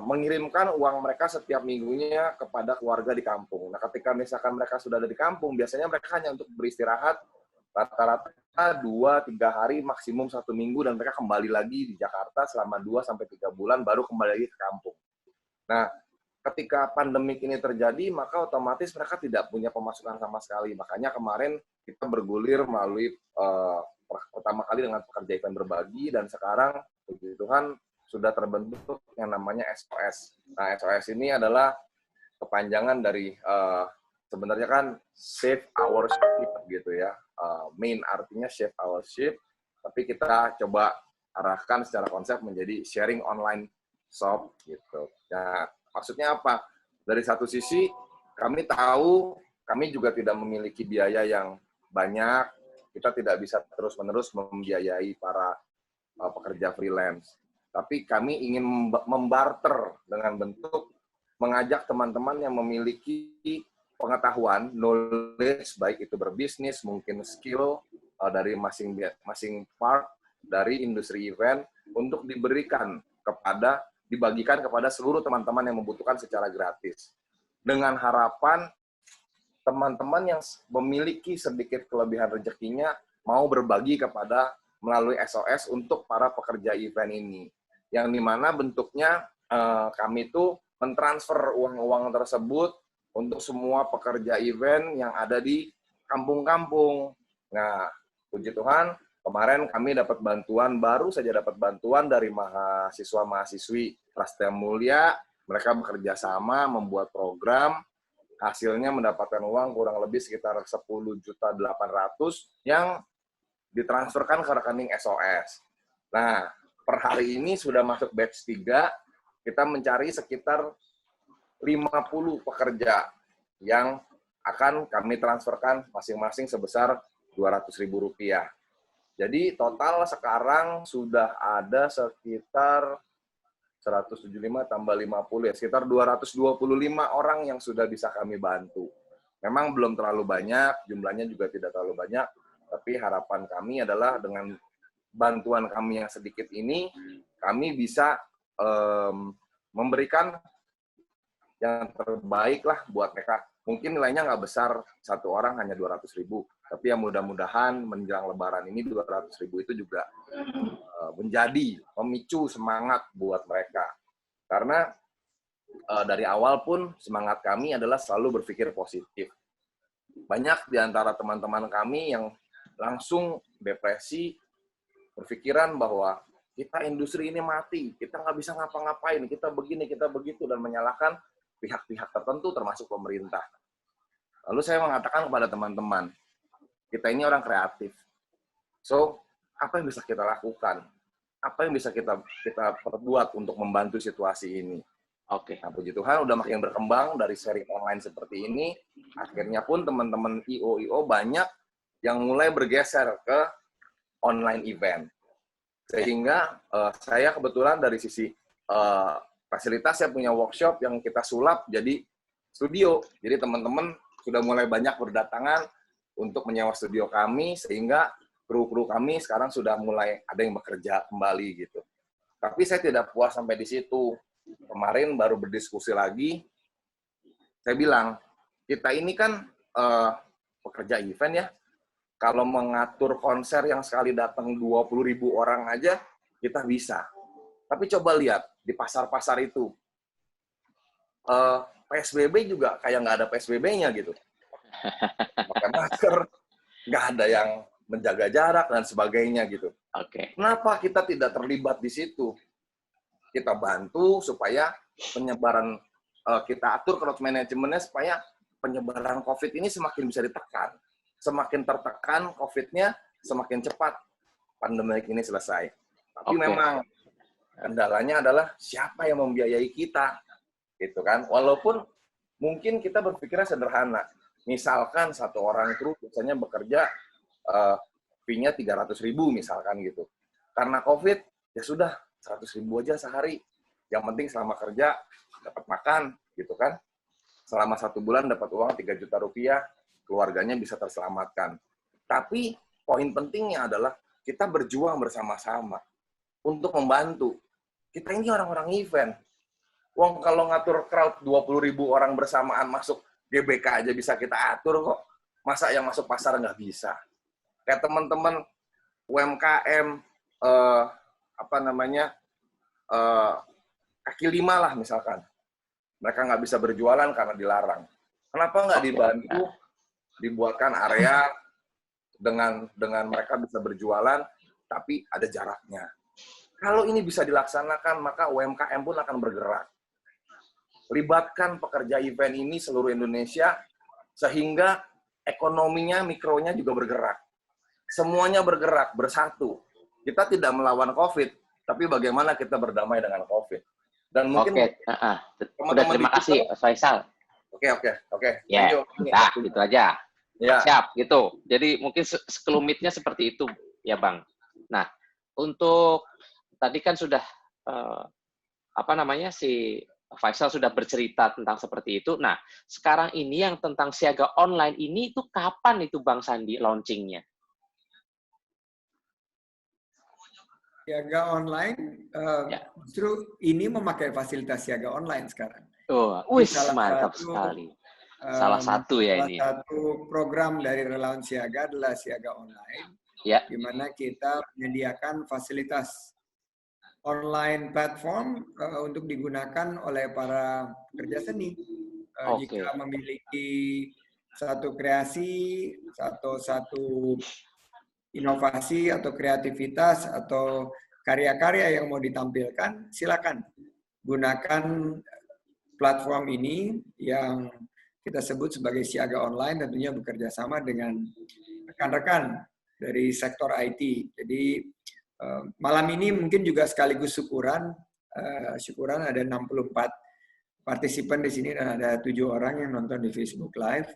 mengirimkan uang mereka setiap minggunya kepada keluarga di kampung. Nah, ketika misalkan mereka sudah ada di kampung, biasanya mereka hanya untuk beristirahat rata-rata 2-3 hari, maksimum 1 minggu, dan mereka kembali lagi di Jakarta selama 2-3 bulan, baru kembali lagi ke kampung. Nah, ketika pandemik ini terjadi, maka otomatis mereka tidak punya pemasukan sama sekali. Makanya kemarin kita bergulir melalui pertama kali dengan pekerja event berbagi, dan sekarang, puji Tuhan, sudah terbentuk yang namanya SOS. Nah, SOS ini adalah kepanjangan dari sebenarnya kan Save Our Ship gitu ya. Main artinya Save Our Ship, tapi kita coba arahkan secara konsep menjadi sharing online shop gitu. Nah, maksudnya apa? Dari satu sisi kami tahu kami juga tidak memiliki biaya yang banyak. Kita tidak bisa terus-menerus membiayai para pekerja freelance. Tapi kami ingin membarter dengan bentuk mengajak teman-teman yang memiliki pengetahuan, knowledge, baik itu berbisnis, mungkin skill dari masing-masing part dari industri event untuk dibagikan kepada seluruh teman-teman yang membutuhkan secara gratis. Dengan harapan teman-teman yang memiliki sedikit kelebihan rezekinya mau berbagi kepada melalui SOS untuk para pekerja event ini. Yang dimana bentuknya kami itu mentransfer uang-uang tersebut untuk semua pekerja event yang ada di kampung-kampung. Nah, puji Tuhan, kemarin kami baru saja dapat bantuan dari mahasiswa-mahasiswi Prasetya Mulia. Mereka bekerja sama membuat program, hasilnya mendapatkan uang kurang lebih sekitar 10.800.000 yang ditransferkan ke rekening SOS. Nah, per hari ini sudah masuk batch 3, kita mencari sekitar 50 pekerja yang akan kami transferkan masing-masing sebesar Rp200.000. Jadi total sekarang sudah ada sekitar 175 tambah 50 ya, sekitar 225 orang yang sudah bisa kami bantu. Memang belum terlalu banyak, jumlahnya juga tidak terlalu banyak, tapi harapan kami adalah dengan bantuan kami yang sedikit ini, kami bisa memberikan yang terbaik lah buat mereka. Mungkin nilainya nggak besar, satu orang hanya 200.000, tapi yang mudah-mudahan menjelang Lebaran ini 200.000 itu juga menjadi pemicu semangat buat mereka. Karena dari awal pun semangat kami adalah selalu berpikir positif. Banyak di antara teman-teman kami yang langsung depresi, berpikiran bahwa kita industri ini mati, kita nggak bisa ngapa-ngapain, kita begini, kita begitu, dan menyalahkan pihak-pihak tertentu termasuk pemerintah. Lalu saya mengatakan kepada teman-teman, kita ini orang kreatif. So, apa yang bisa kita lakukan? Apa yang bisa kita perbuat untuk membantu situasi ini? Oke. Nah, puji Tuhan udah makin berkembang dari sharing online seperti ini. Akhirnya pun teman-teman IO banyak yang mulai bergeser ke online event. Sehingga saya kebetulan dari sisi fasilitas saya punya workshop yang kita sulap jadi studio. Jadi teman-teman sudah mulai banyak berdatangan untuk menyewa studio kami, sehingga kru-kru kami sekarang sudah mulai ada yang bekerja kembali gitu. Tapi saya tidak puas sampai di situ. Kemarin baru berdiskusi lagi, saya bilang, kita ini kan pekerja event ya, kalau mengatur konser yang sekali datang 20.000 orang aja, kita bisa. Tapi coba lihat, di pasar-pasar itu, PSBB juga kayak nggak ada PSBB-nya gitu. Pakai masker, nggak ada yang menjaga jarak, dan sebagainya gitu. Oke. Kenapa kita tidak terlibat di situ? Kita bantu supaya penyebaran, kita atur crowd manajemennya supaya penyebaran COVID ini semakin bisa ditekan. Semakin tertekan COVID-nya, semakin cepat pandemi ini selesai. Tapi memang kendalanya adalah siapa yang membiayai kita, gitu kan? Walaupun mungkin kita berpikirnya sederhana. Misalkan satu orang kru biasanya bekerja fee-nya 300.000 misalkan gitu. Karena COVID, ya sudah 100.000 aja sehari. Yang penting selama kerja dapat makan, gitu kan? Selama 1 bulan dapat uang 3 juta rupiah, keluarganya bisa terselamatkan. Tapi poin pentingnya adalah kita berjuang bersama-sama untuk membantu. Kita ini orang-orang event. Wong kalau ngatur crowd 20.000 orang bersamaan masuk GBK aja bisa kita atur kok. Masa yang masuk pasar nggak bisa? Kayak teman-teman UMKM, kaki lima lah misalkan. Mereka nggak bisa berjualan karena dilarang. Kenapa nggak dibantu, dibuatkan area dengan mereka bisa berjualan, tapi ada jaraknya. Kalau ini bisa dilaksanakan, maka UMKM pun akan bergerak. Libatkan pekerja event ini seluruh Indonesia, sehingga ekonominya, mikronya juga bergerak. Semuanya bergerak, bersatu. Kita tidak melawan COVID, tapi bagaimana kita berdamai dengan COVID. Dan mungkin udah, terima kasih Faisal. Oke. Ya, nah, gitu aja. Ya. Siap, gitu. Jadi mungkin sekelumitnya seperti itu, ya Bang. Nah, untuk tadi kan sudah si Faisal sudah bercerita tentang seperti itu. Nah, sekarang ini yang tentang siaga online ini itu kapan itu Bang Sandi launchingnya? Siaga online, justru ini memakai fasilitas siaga online sekarang. Oh, mantap sekali. Salah satu ini. Salah satu program dari Relawan Siaga adalah siaga online, di mana kita menyediakan fasilitas online platform untuk digunakan oleh para pekerja seni. Jika memiliki satu kreasi, satu inovasi atau kreativitas atau karya-karya yang mau ditampilkan, silakan gunakan platform ini yang kita sebut sebagai Siaga Online, tentunya bekerja sama dengan rekan-rekan dari sektor IT. Jadi malam ini mungkin juga sekaligus syukuran ada 64 partisipan di sini dan ada 7 orang yang nonton di Facebook Live.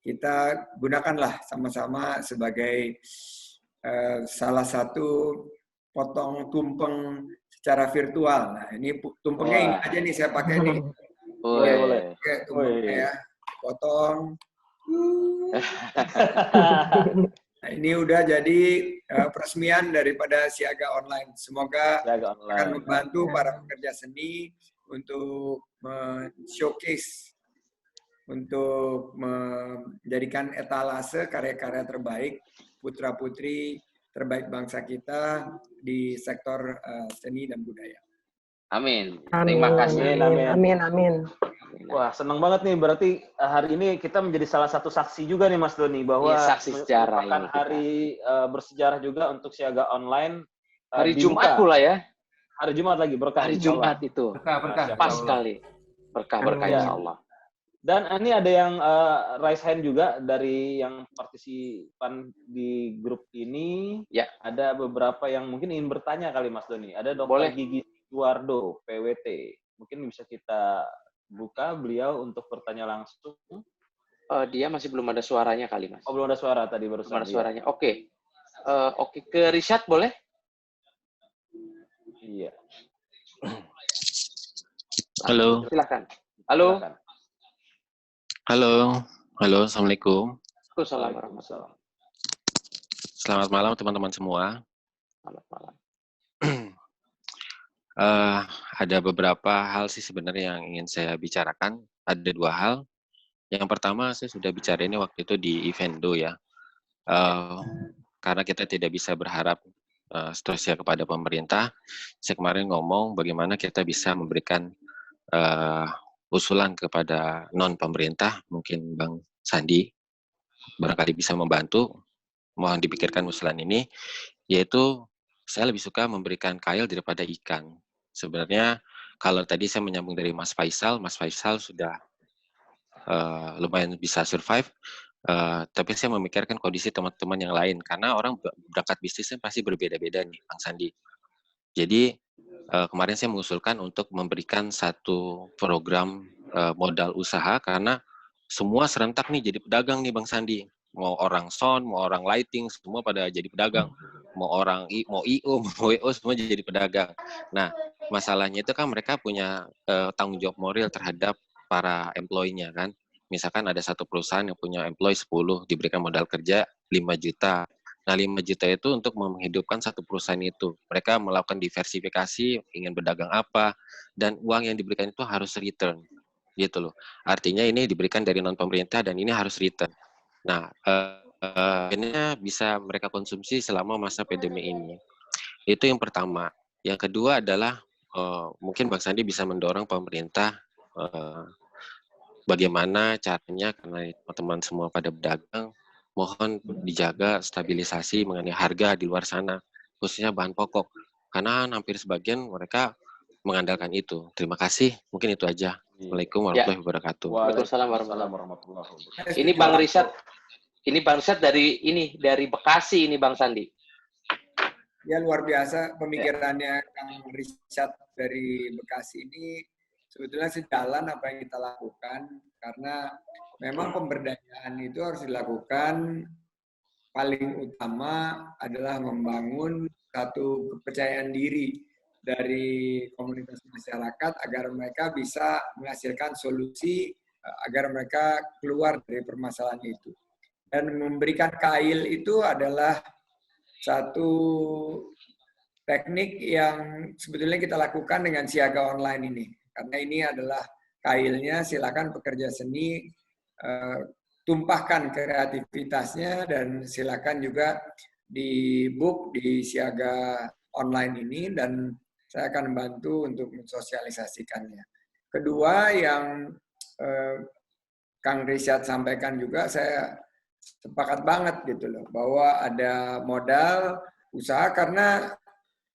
Kita gunakanlah sama-sama sebagai salah satu potong tumpeng secara virtual. Nah, ini tumpengnya ini aja nih saya pakai nih. Boleh. Oke, tumpengnya ya. Potong. Nah, ini udah jadi peresmian daripada Siaga Online. Semoga akan membantu para pekerja seni untuk showcase, untuk menjadikan etalase karya-karya terbaik putra-putri terbaik bangsa kita di sektor seni dan budaya. Amin. Terima kasih. Amin. Wah, senang banget nih. Berarti hari ini kita menjadi salah satu saksi juga nih, Mas Doni, bahwa saksi sejarah merupakan hari bersejarah juga untuk Siaga Online. Hari Jumat pula ya. Hari Jumat lagi, berkah. Hari Jumat itu. Berkah. Pas sekali. Berkah insya Allah. Dan ini ada yang raise hand juga dari yang partisipan di grup ini. Ya. Ada beberapa yang mungkin ingin bertanya kali, Mas Doni. Ada Dr. Gigi Eduardo, PWT. Mungkin bisa kita buka beliau untuk bertanya langsung. Dia masih belum ada suaranya kali, Mas. Oh, belum ada suara tadi barusan. Belum ada suaranya. Oke. Oke, ke Rishad boleh? Iya. Halo. Silakan. Halo. Silakan. Halo, Assalamualaikum. Waalaikumsalam. Selamat malam teman-teman semua. Selamat malam. Ada beberapa hal sih sebenarnya yang ingin saya bicarakan. Ada 2 hal. Yang pertama saya sudah bicara ini waktu itu di Evendo ya. Karena kita tidak bisa berharap seterusnya kepada pemerintah. Saya kemarin ngomong bagaimana kita bisa memberikan usulan kepada non-pemerintah, mungkin Bang Sandi barangkali bisa membantu, mohon dipikirkan usulan ini, yaitu saya lebih suka memberikan kail daripada ikan. Sebenarnya kalau tadi saya menyambung dari Mas Faisal sudah lumayan bisa survive, tapi saya memikirkan kondisi teman-teman yang lain, karena orang berangkat bisnisnya pasti berbeda-beda nih, Bang Sandi. Jadi kemarin saya mengusulkan untuk memberikan satu program modal usaha karena semua serentak nih jadi pedagang nih Bang Sandi. Mau orang sound, mau orang lighting, semua pada jadi pedagang. Mau orang mau IO, mau WO, semua jadi pedagang. Nah, masalahnya itu kan mereka punya tanggung jawab moral terhadap para employee-nya kan. Misalkan ada satu perusahaan yang punya employee 10, diberikan modal kerja 5 juta. Nah, 5 juta itu untuk menghidupkan satu perusahaan itu. Mereka melakukan diversifikasi, ingin berdagang apa, dan uang yang diberikan itu harus return. Gitu loh. Artinya ini diberikan dari non-pemerintah dan ini harus return. Nah, ini bisa mereka konsumsi selama masa pandemi ini. Itu yang pertama. Yang kedua adalah, mungkin Bang Sandi bisa mendorong pemerintah bagaimana caranya, karena teman-teman semua pada berdagang, mohon dijaga stabilisasi mengenai harga di luar sana, khususnya bahan pokok. Karena hampir sebagian mereka mengandalkan itu. Terima kasih. Mungkin itu aja. Assalamualaikum warahmatullahi wabarakatuh. Waalaikumsalam warahmatullahi wabarakatuh. Ini Bang Rishad dari Bekasi ini Bang Sandi. Ya luar biasa pemikirannya Kang Rishad dari Bekasi ini sebetulnya sejalan apa yang kita lakukan, karena memang pemberdayaan itu harus dilakukan paling utama adalah membangun satu kepercayaan diri dari komunitas masyarakat agar mereka bisa menghasilkan solusi agar mereka keluar dari permasalahan itu. Dan memberikan kail itu adalah satu teknik yang sebetulnya kita lakukan dengan Siaga Online ini. Karena ini adalah kailnya, silakan pekerja seni tumpahkan kreativitasnya dan silakan juga di book di Siaga Online ini dan saya akan membantu untuk mensosialisasikannya. Kedua yang Kang Rishad sampaikan juga, saya sepakat banget gitu loh, bahwa ada modal usaha, karena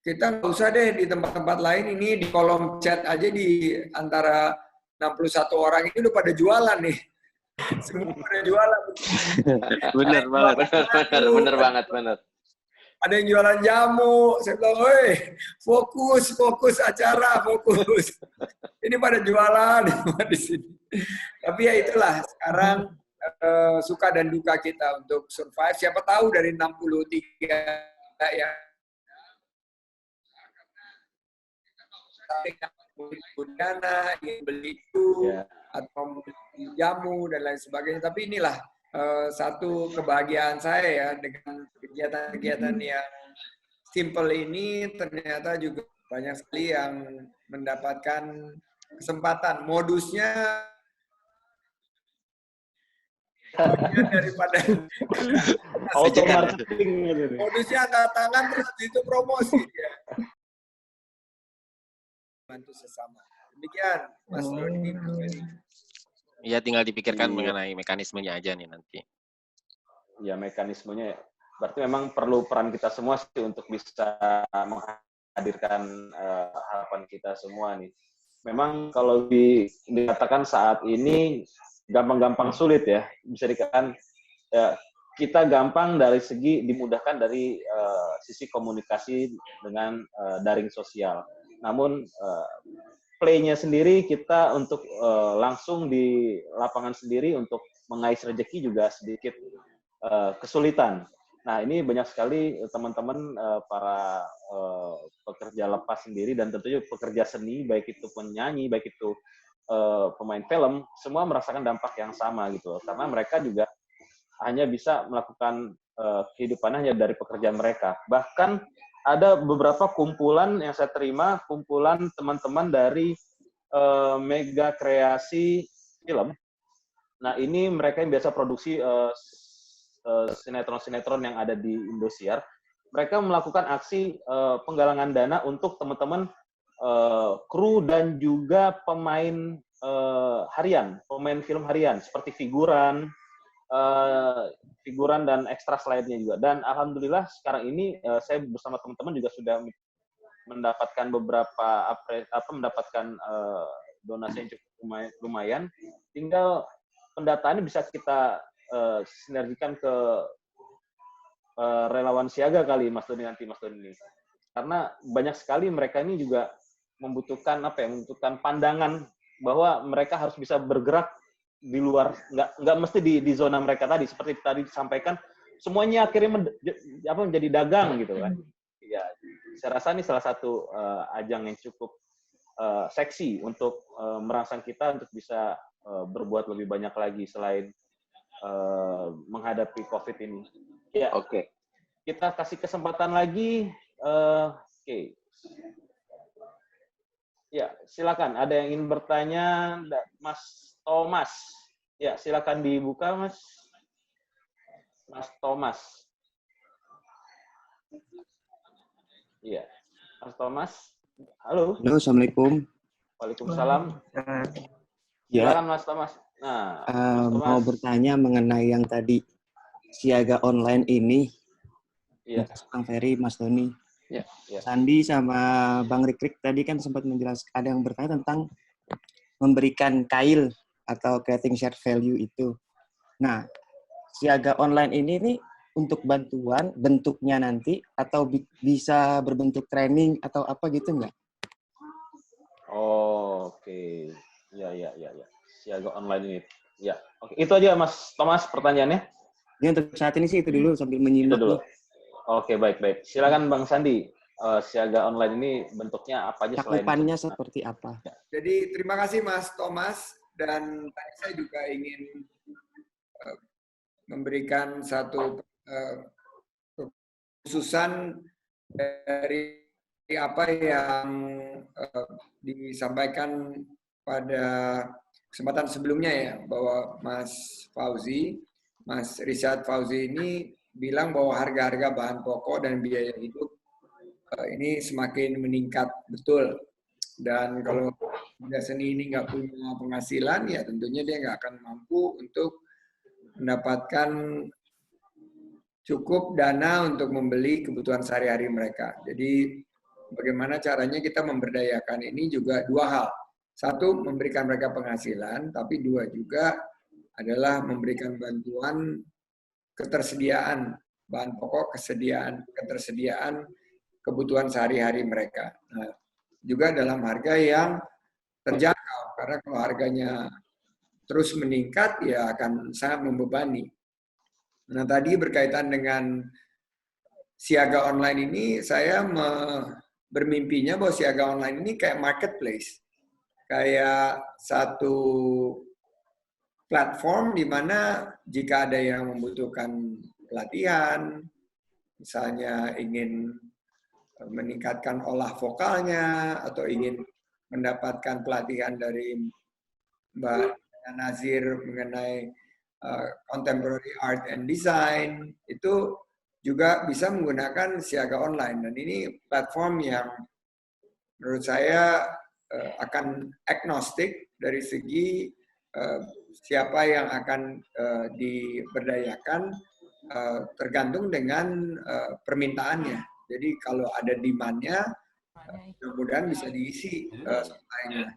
kita nggak usah deh di tempat-tempat lain, ini di kolom chat aja di antara 61 orang ini udah pada jualan nih. Semua pada jualan. Bener banget. Bener banget. Ada yang jualan jamu. Saya bilang, woi, fokus acara, fokus. Ini pada jualan di sini. Tapi ya itulah, sekarang suka dan duka kita untuk survive. Siapa tahu dari 63 ya. Dana, ingin beli itu, atau beli jamu, dan lain sebagainya. Tapi inilah satu kebahagiaan saya ya, dengan kegiatan-kegiatan yang simple ini, ternyata juga banyak sekali yang mendapatkan kesempatan. Modusnya daripada auto marketing, modusnya angkat tangan terus itu promosi ya. Bantu sesama. Demikian Mas Doni. Iya, tinggal dipikirkan mengenai mekanismenya aja nih nanti. Ya, mekanismenya berarti memang perlu peran kita semua sih untuk bisa menghadirkan harapan kita semua nih. Memang kalau dikatakan saat ini gampang-gampang sulit ya, bisa dikatakan ya, kita gampang dari segi dimudahkan dari sisi komunikasi dengan daring sosial. Namun play-nya sendiri kita untuk langsung di lapangan sendiri untuk mengais rezeki juga sedikit kesulitan. Nah, ini banyak sekali teman-teman para pekerja lepas sendiri dan tentunya pekerja seni, baik itu penyanyi, baik itu pemain film, semua merasakan dampak yang sama gitu. Karena mereka juga hanya bisa melakukan kehidupannya hanya dari pekerjaan mereka. Bahkan ada beberapa kumpulan yang saya terima, kumpulan teman-teman dari Mega Kreasi Film. Nah, ini mereka yang biasa produksi sinetron-sinetron yang ada di Indosiar. Mereka melakukan aksi penggalangan dana untuk teman-teman kru dan juga pemain harian, pemain film harian, seperti figuran dan ekstras lainnya juga. Dan alhamdulillah sekarang ini saya bersama teman-teman juga sudah mendapatkan beberapa mendapatkan donasi yang cukup lumayan. Tinggal pendataannya bisa kita sinergikan ke relawan siaga kali Mas Doni nanti, Mas Doni. Karena banyak sekali mereka ini juga membutuhkan membutuhkan pandangan bahwa mereka harus bisa bergerak di luar, nggak mesti di zona mereka tadi, seperti tadi disampaikan, semuanya akhirnya menjadi dagang gitu kan. Ya, saya rasa ini salah satu ajang yang cukup seksi untuk merangsang kita untuk bisa berbuat lebih banyak lagi selain menghadapi COVID ini. Ya, Oke. Kita kasih kesempatan lagi. Oke. Ya, silakan. Ada yang ingin bertanya, Mas Thomas. Ya, silakan dibuka, Mas. Mas Thomas. Iya. Mas Thomas. Halo. Halo, Assalamualaikum. Waalaikumsalam. Ya. Silakan, Mas Thomas. Nah, Mas Thomas. Mau bertanya mengenai yang tadi siaga online ini. Iya. Kang Ferry, Mas Doni. Ya. Sandi sama Bang Rikrik tadi kan sempat menjelaskan, ada yang bertanya tentang memberikan kail atau creating shared value itu. Nah, siaga online ini nih untuk bantuan bentuknya nanti atau bisa berbentuk training atau apa gitu nggak? Oh, oke. Ya. Siaga online ini. Ya, oke. Itu aja Mas Thomas pertanyaannya. Ya, untuk saat ini sih itu dulu sambil menyimak. Itu dulu. Oke, baik. Silakan Bang Sandi. Siaga online ini bentuknya apa aja selain cakupannya seperti apa? Jadi terima kasih Mas Thomas, dan saya juga ingin memberikan satu khususan dari apa yang disampaikan pada kesempatan sebelumnya ya, bahwa Mas Rishad Fauzi ini bilang bahwa harga-harga bahan pokok dan biaya hidup ini semakin meningkat, betul. Dan kalau pemuda seni ini nggak punya penghasilan, ya tentunya dia nggak akan mampu untuk mendapatkan cukup dana untuk membeli kebutuhan sehari-hari mereka. Jadi bagaimana caranya kita memberdayakan ini juga dua hal. Satu, memberikan mereka penghasilan, tapi dua juga adalah memberikan bantuan ketersediaan bahan pokok, ketersediaan kebutuhan sehari-hari mereka. Nah, juga dalam harga yang terjangkau, karena kalau harganya terus meningkat, ya akan sangat membebani. Nah, tadi berkaitan dengan siaga online ini, saya bermimpinya bahwa siaga online ini kayak marketplace. Kayak satu platform di mana jika ada yang membutuhkan pelatihan, misalnya ingin meningkatkan olah vokalnya, atau ingin mendapatkan pelatihan dari Mbak Nazir mengenai contemporary art and design, itu juga bisa menggunakan siaga online. Dan ini platform yang menurut saya akan agnostik dari segi siapa yang akan diberdayakan, tergantung dengan permintaannya. Jadi kalau ada demand-nya, mudah-mudahan bisa diisi supply-nya.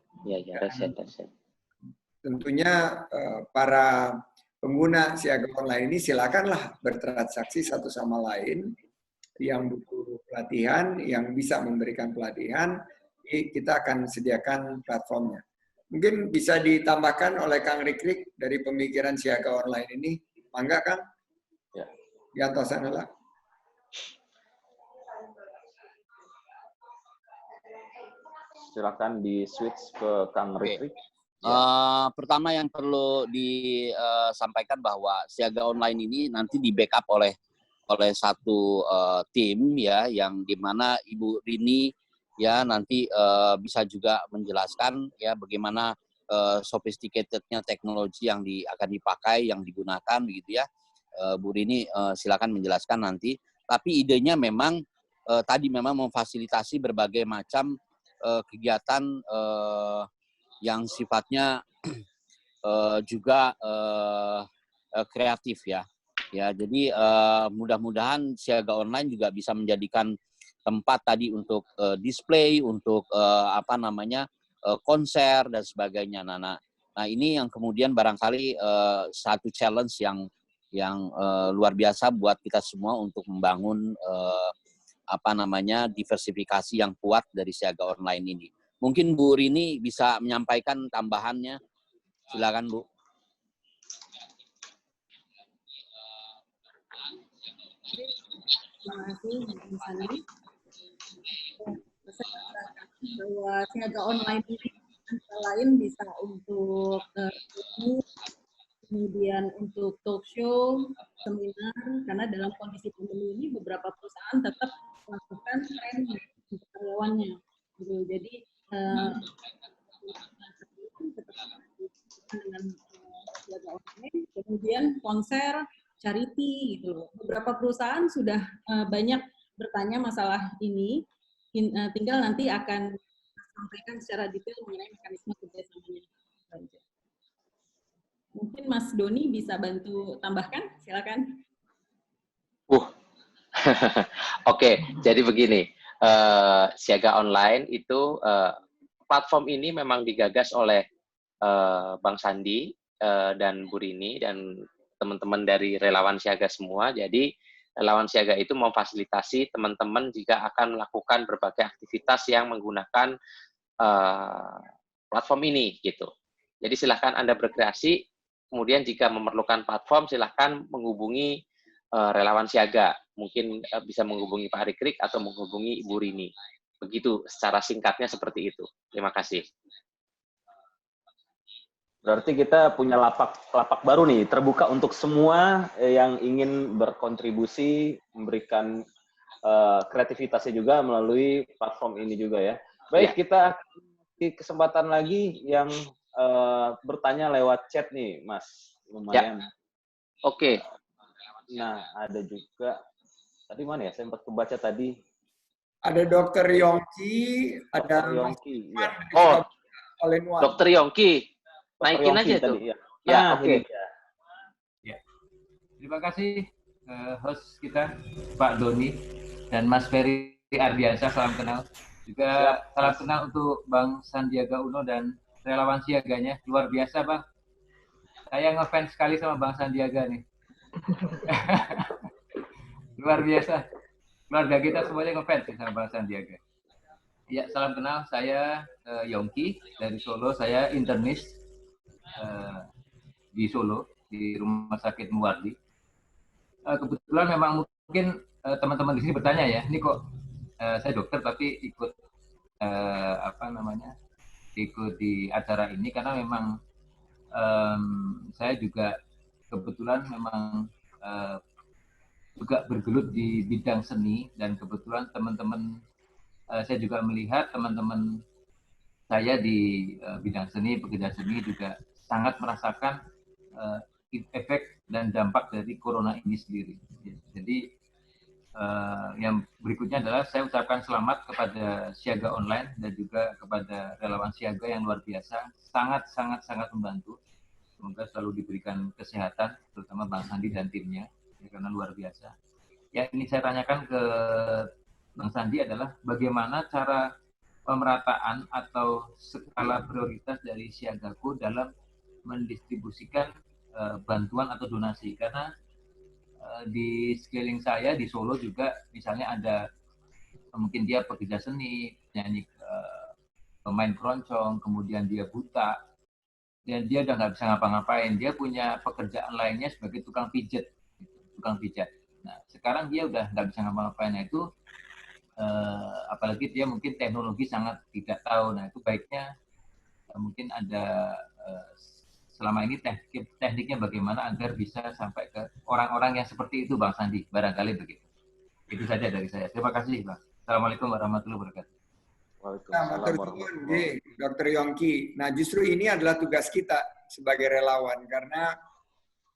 Tentunya para pengguna siaga online ini silakanlah bertransaksi satu sama lain. Yang butuh pelatihan, yang bisa memberikan pelatihan, kita akan sediakan platformnya. Mungkin bisa ditambahkan oleh Kang Rikrik dari pemikiran siaga online ini. Mangga, Kang? Ya. Yanto Sanala. Silakan di switch ke Kang Rikrik. Pertama yang perlu disampaikan bahwa siaga online ini nanti di backup oleh satu tim ya, yang dimana Ibu Rini ya nanti bisa juga menjelaskan ya bagaimana sophisticatednya teknologi yang akan dipakai, yang digunakan begitu ya. Bu Rini silakan menjelaskan nanti. Tapi idenya memang tadi memang memfasilitasi berbagai macam kegiatan yang sifatnya juga kreatif ya. Ya, jadi mudah-mudahan siaga online juga bisa menjadikan tempat tadi untuk display, untuk konser dan sebagainya. Nah, ini yang kemudian barangkali satu challenge yang luar biasa buat kita semua untuk membangun diversifikasi yang kuat dari siaga online ini. Mungkin Bu Rini bisa menyampaikan tambahannya. Silakan, Bu. Terima kasih, Bu Sani. Bahwa siaga online ini antara lain bisa untuk kemudian untuk talk show, seminar, karena dalam kondisi pandemi ini beberapa perusahaan tetap melakukan training untuk karyawannya. Jadi dengan siaga online, kemudian konser, charity gitu loh. Beberapa perusahaan sudah banyak bertanya masalah ini, tinggal nanti akan sampaikan secara detail mengenai mekanisme kerjasamanya. Mungkin Mas Doni bisa bantu tambahkan, silakan. Oke, jadi begini, siaga online itu platform ini memang digagas oleh Bang Sandi dan Bu Rini dan teman-teman dari relawan siaga semua. Jadi relawan siaga itu memfasilitasi teman-teman jika akan melakukan berbagai aktivitas yang menggunakan platform ini gitu. Jadi silahkan Anda berkreasi, kemudian jika memerlukan platform silahkan menghubungi relawan siaga. Mungkin bisa menghubungi Pak Rikrik atau menghubungi Ibu Rini. Begitu secara singkatnya seperti itu. Terima kasih. Berarti kita punya lapak baru nih, terbuka untuk semua yang ingin berkontribusi, memberikan kreativitasnya juga melalui platform ini juga ya. Baik, kita di kesempatan lagi yang bertanya lewat chat nih, Mas. Lumayan. Ya. Oke. Nah, ada juga, tadi mana ya, saya sempat kebaca tadi. Ada Dokter Yongki, ada Yongki. Ya. all in one. Dokter Yongki, naikin aja tuh. Tadi, ya. Ya, oke. Ya. Terima kasih host kita Pak Doni dan Mas Ferry Ardiansyah, salam kenal. Juga salam kenal untuk Bang Sandiaga Uno dan relawan siaganya, luar biasa Bang. Saya ngefans sekali sama Bang Sandiaga nih. Luar biasa. Keluarga kita semuanya ngefans sama Bang Sandiaga. Ya, salam kenal. Saya Yongki dari Solo. Saya internis di Solo, di Rumah Sakit Muwardi. Kebetulan memang mungkin teman-teman di sini bertanya ya, ini kok saya dokter tapi ikut ikut di acara ini karena memang saya juga kebetulan memang juga bergelut di bidang seni, dan kebetulan teman-teman saya juga melihat teman-teman saya di bidang seni, pekerja seni juga sangat merasakan efek dan dampak dari corona ini sendiri. Jadi yang berikutnya adalah saya ucapkan selamat kepada Siaga Online dan juga kepada relawan Siaga yang luar biasa, sangat membantu. Semoga selalu diberikan kesehatan, terutama Bang Sandi dan timnya, ya, karena luar biasa. Yang ini saya tanyakan ke Bang Sandi adalah bagaimana cara pemerataan atau skala prioritas dari Siagaku dalam mendistribusikan bantuan atau donasi, karena di sekeliling saya di Solo juga misalnya ada mungkin dia pekerja seni, nyanyi, pemain keroncong, kemudian dia buta dan dia udah nggak bisa ngapa-ngapain, dia punya pekerjaan lainnya sebagai tukang pijat. Nah sekarang dia udah nggak bisa ngapa-ngapain, nah itu apalagi dia mungkin teknologi sangat tidak tahu. Nah itu baiknya mungkin ada selama ini tekniknya bagaimana agar bisa sampai ke orang-orang yang seperti itu, Bang Sandi, barangkali begitu. Itu saja dari saya. Terima kasih, Bang. Assalamualaikum warahmatullahi wabarakatuh. Dr. Yongki. Nah, justru ini adalah tugas kita sebagai relawan, karena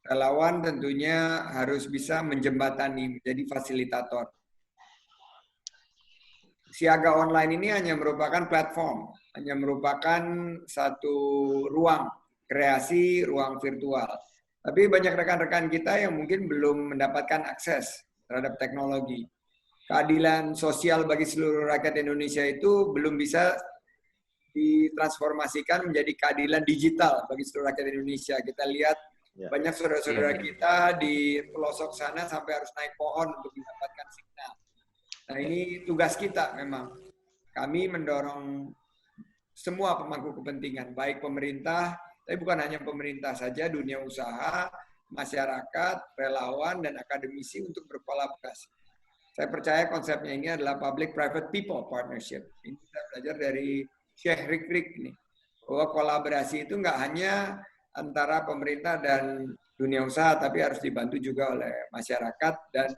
relawan tentunya harus bisa menjembatani, menjadi fasilitator. Siaga online ini hanya merupakan platform, hanya merupakan satu ruang kreasi, ruang virtual. Tapi banyak rekan-rekan kita yang mungkin belum mendapatkan akses terhadap teknologi. Keadilan sosial bagi seluruh rakyat Indonesia itu belum bisa ditransformasikan menjadi keadilan digital bagi seluruh rakyat Indonesia. Kita lihat banyak saudara-saudara kita di pelosok sana sampai harus naik pohon untuk mendapatkan signal. Nah ini tugas kita memang. Kami mendorong semua pemangku kepentingan, baik pemerintah, tapi bukan hanya pemerintah saja, dunia usaha, masyarakat, relawan, dan akademisi untuk berkolaborasi. Saya percaya konsepnya ini adalah public-private people partnership. Ini kita belajar dari Sheikh Rikrik ini, bahwa kolaborasi itu nggak hanya antara pemerintah dan dunia usaha, tapi harus dibantu juga oleh masyarakat dan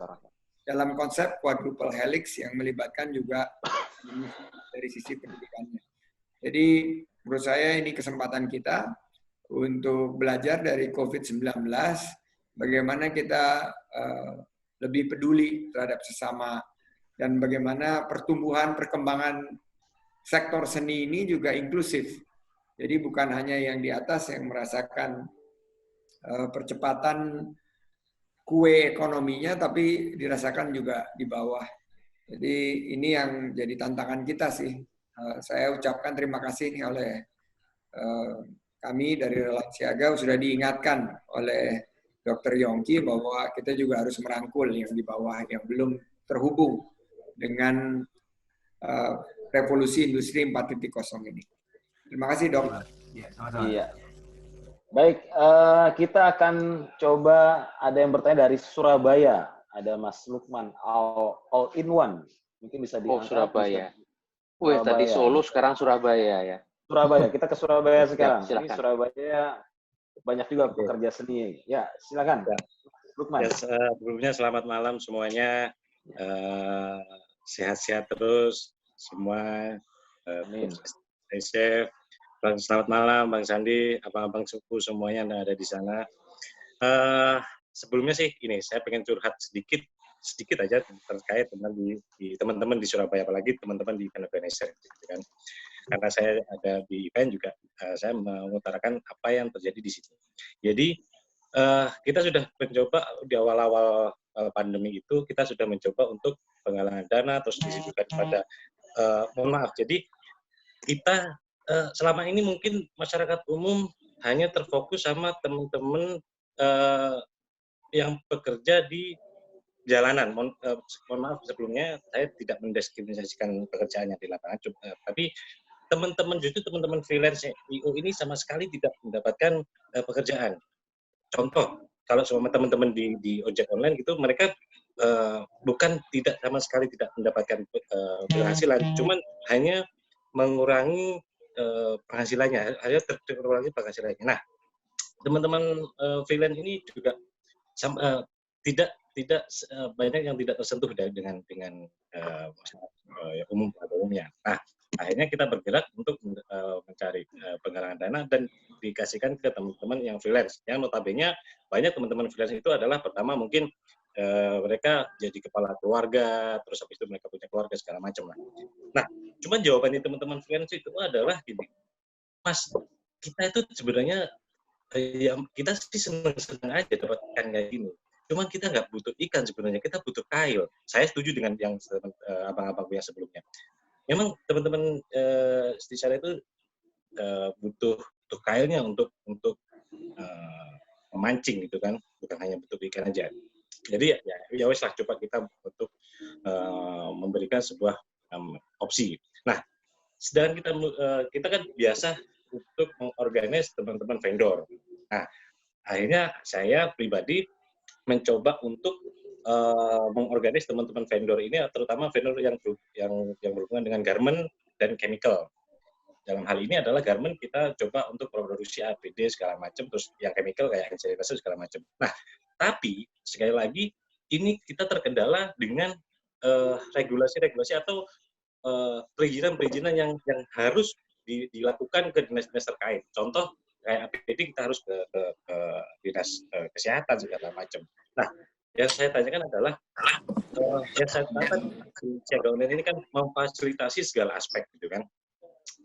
dalam konsep quadruple helix yang melibatkan juga dari sisi pendidikannya. Jadi menurut saya ini kesempatan kita untuk belajar dari COVID-19, bagaimana kita lebih peduli terhadap sesama, dan bagaimana pertumbuhan, perkembangan sektor seni ini juga inklusif. Jadi bukan hanya yang di atas yang merasakan percepatan kue ekonominya, tapi dirasakan juga di bawah. Jadi ini yang jadi tantangan kita sih. Saya ucapkan terima kasih nih oleh kami dari Relawan Siaga sudah diingatkan oleh Dr. Yongki bahwa kita juga harus merangkul yang di bawah yang belum terhubung dengan revolusi industri 4.0 ini. Terima kasih, Dok. Iya. Baik, kita akan coba ada yang bertanya dari Surabaya. Ada Mas Lukman, all in one. Mungkin bisa diangkat. Surabaya. Wih, tadi Solo, sekarang Surabaya ya. Surabaya, kita ke Surabaya sekarang. Ya, ini Surabaya banyak juga pekerja seni. Ya, silakan. Lukman. Ya, sebelumnya selamat malam semuanya. Sehat-sehat terus semua. Stay safe. Selamat malam Bang Sandi, abang-abang suku semuanya yang ada di sana. Sebelumnya sih ini saya pengen curhat sedikit aja terkait dengan di teman-teman di Surabaya, apalagi teman-teman di Indonesia gitu kan. karena saya ada di event juga, saya mengutarakan apa yang terjadi di situ. Jadi kita sudah mencoba di awal-awal pandemi itu, kita sudah mencoba untuk penggalangan dana, terus ditujukan pada, mohon maaf, jadi kita selama ini mungkin masyarakat umum hanya terfokus sama teman-teman yang bekerja di jalanan. Mohon maaf sebelumnya, saya tidak mendiskriminasikan pekerjaannya di lapangan, tapi teman-teman freelance IO ini sama sekali tidak mendapatkan pekerjaan. Contoh, kalau sama teman-teman di ojek online gitu, mereka bukan tidak sama sekali tidak mendapatkan penghasilan, cuman hanya mengurangi penghasilannya, hanya terkurangi penghasilannya. Nah, teman-teman freelance ini juga tidak banyak yang tidak tersentuh dengan umum pada umumnya. Nah, akhirnya kita bergerak untuk mencari penggalangan dana dan dikasihkan ke teman-teman yang freelance. Yang notabene banyak teman-teman freelance itu adalah pertama mungkin mereka jadi kepala keluarga, terus habis itu mereka punya keluarga segala macam lah. Nah, cuman jawabannya teman-teman freelance itu adalah gini, Mas, kita itu sebenarnya ya kita sih senang-senang aja dapatkan kayak gini. Cuman kita nggak butuh ikan sebenarnya, kita butuh kail. Saya setuju dengan yang abang-abang yang sebelumnya. Memang teman-teman di sana itu butuh kailnya untuk memancing gitu kan, bukan hanya butuh ikan aja. Jadi ya wes lah, coba kita untuk memberikan sebuah opsi. Nah, sedang kita kan biasa untuk mengorganize teman-teman vendor. Nah, akhirnya saya pribadi mencoba untuk mengorganize teman-teman vendor ini, terutama vendor yang berhubungan dengan garment dan chemical. Dalam hal ini adalah garment kita coba untuk produksi APD segala macam, terus yang chemical kayak hand sanitizer segala macam. Nah, tapi sekali lagi ini kita terkendala dengan regulasi-regulasi atau perizinan-perizinan yang harus dilakukan ke dinas-dinas terkait. Contoh kayak APD kita harus ke dinas kesehatan segala macam. Nah, yang saya tanyakan adalah yang saya tanyakan siaga online ini kan memfasilitasi segala aspek gitu kan.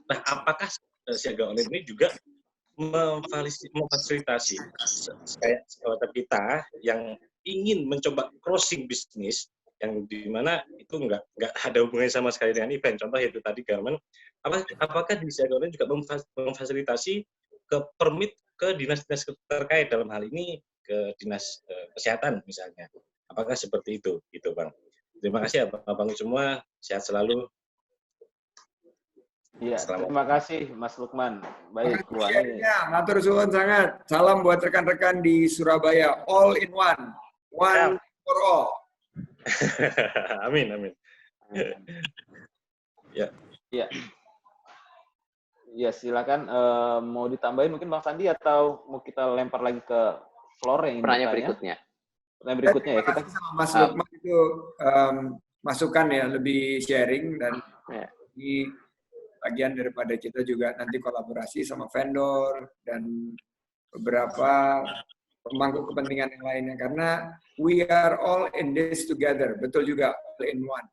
Nah, apakah siaga online ini juga memfasilitasi kayak startup kita yang ingin mencoba crossing bisnis yang dimana itu nggak ada hubungannya sama sekali dengan event. Contoh itu tadi garment. Apakah di siaga online juga memfasilitasi ke permit ke dinas-dinas terkait, dalam hal ini ke dinas kesehatan misalnya. Apakah seperti itu, gitu Bang? Terima kasih Abang semua, sehat selalu. Iya, terima kasih Mas Lukman. Baik, ya, matur suwun sangat. Salam buat rekan-rekan di Surabaya, all in one, one for all. Amin, amin. Ya. Ya, silakan mau ditambahin mungkin Bang Sandi atau mau kita lempar lagi ke floor yang pertanyaan berikutnya. Pertanyaan berikutnya ya, kita sama Mas Lukman itu masukan ya, lebih sharing dan di bagian daripada kita juga nanti kolaborasi sama vendor dan beberapa pemangku kepentingan yang lainnya, karena we are all in this together. Betul juga, all in one.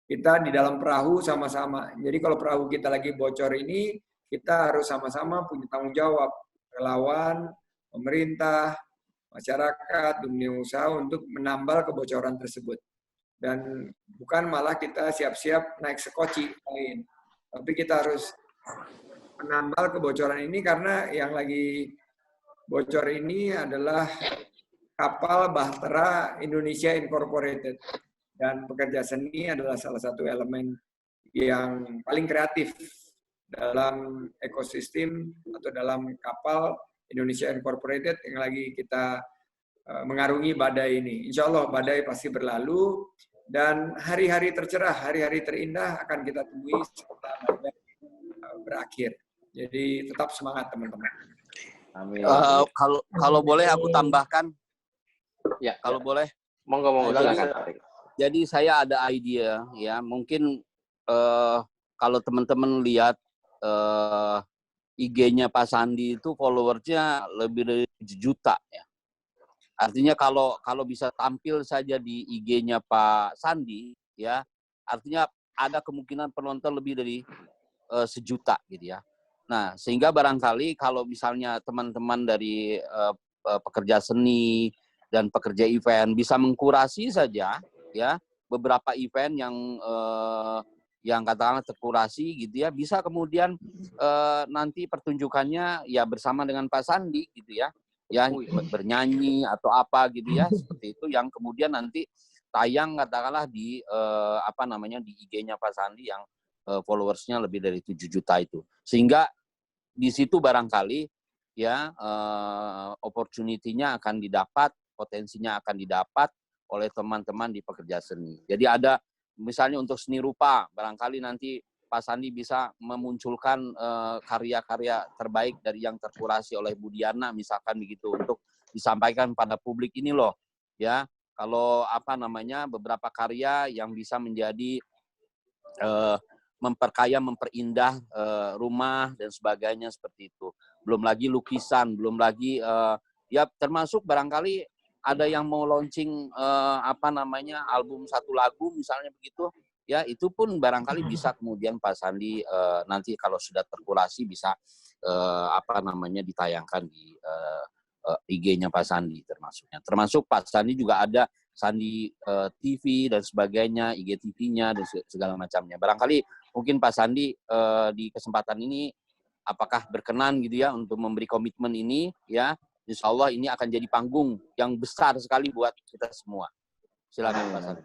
Kita di dalam perahu sama-sama. Jadi kalau perahu kita lagi bocor ini, kita harus sama-sama punya tanggung jawab. Relawan, pemerintah, masyarakat, dunia usaha untuk menambal kebocoran tersebut. Dan bukan malah kita siap-siap naik sekoci lain. Tapi kita harus menambal kebocoran ini, karena yang lagi bocor ini adalah kapal Bahtera Indonesia Incorporated. Dan pekerja seni adalah salah satu elemen yang paling kreatif dalam ekosistem atau dalam kapal Indonesia Incorporated yang lagi kita mengarungi badai ini. Insya Allah badai pasti berlalu dan hari-hari tercerah, hari-hari terindah akan kita temui setelah badai berakhir. Jadi tetap semangat teman-teman. Amin. Kalau boleh aku tambahkan, ya kalau boleh. Monggo silakan. Jadi saya ada idea ya, mungkin kalau teman-teman lihat IG-nya Pak Sandi itu followersnya lebih dari 7 juta ya. Artinya kalau bisa tampil saja di IG-nya Pak Sandi ya, artinya ada kemungkinan penonton lebih dari 1 juta gitu ya. Nah, sehingga barangkali kalau misalnya teman-teman dari pekerja seni dan pekerja event bisa mengkurasi saja ya beberapa event yang katakanlah terkurasi gitu ya, bisa kemudian nanti pertunjukannya ya bersama dengan Pak Sandi gitu ya bernyanyi atau apa gitu ya, seperti itu yang kemudian nanti tayang katakanlah di di IG-nya Pak Sandi yang followersnya lebih dari 7 juta itu, sehingga di situ barangkali ya opportunity-nya akan didapat, potensinya akan didapat oleh teman-teman di pekerja seni. Jadi ada misalnya untuk seni rupa, barangkali nanti Pak Sandi bisa memunculkan karya-karya terbaik dari yang terkurasi oleh Bu Diana misalkan begitu, untuk disampaikan pada publik ini loh ya, kalau beberapa karya yang bisa menjadi memperkaya, memperindah rumah dan sebagainya seperti itu. Belum lagi lukisan, belum lagi ya termasuk barangkali ada yang mau launching album 1 lagu misalnya begitu. Ya, itu pun barangkali bisa kemudian Pak Sandi nanti kalau sudah terkurasi bisa ditayangkan di IG-nya Pak Sandi termasuknya. Termasuk Pak Sandi juga ada Sandi TV dan sebagainya, IG TV-nya dan segala macamnya. Barangkali mungkin Pak Sandi di kesempatan ini apakah berkenan gitu ya untuk memberi komitmen ini ya. Insya Allah ini akan jadi panggung yang besar sekali buat kita semua. Silakan Pak Sandi.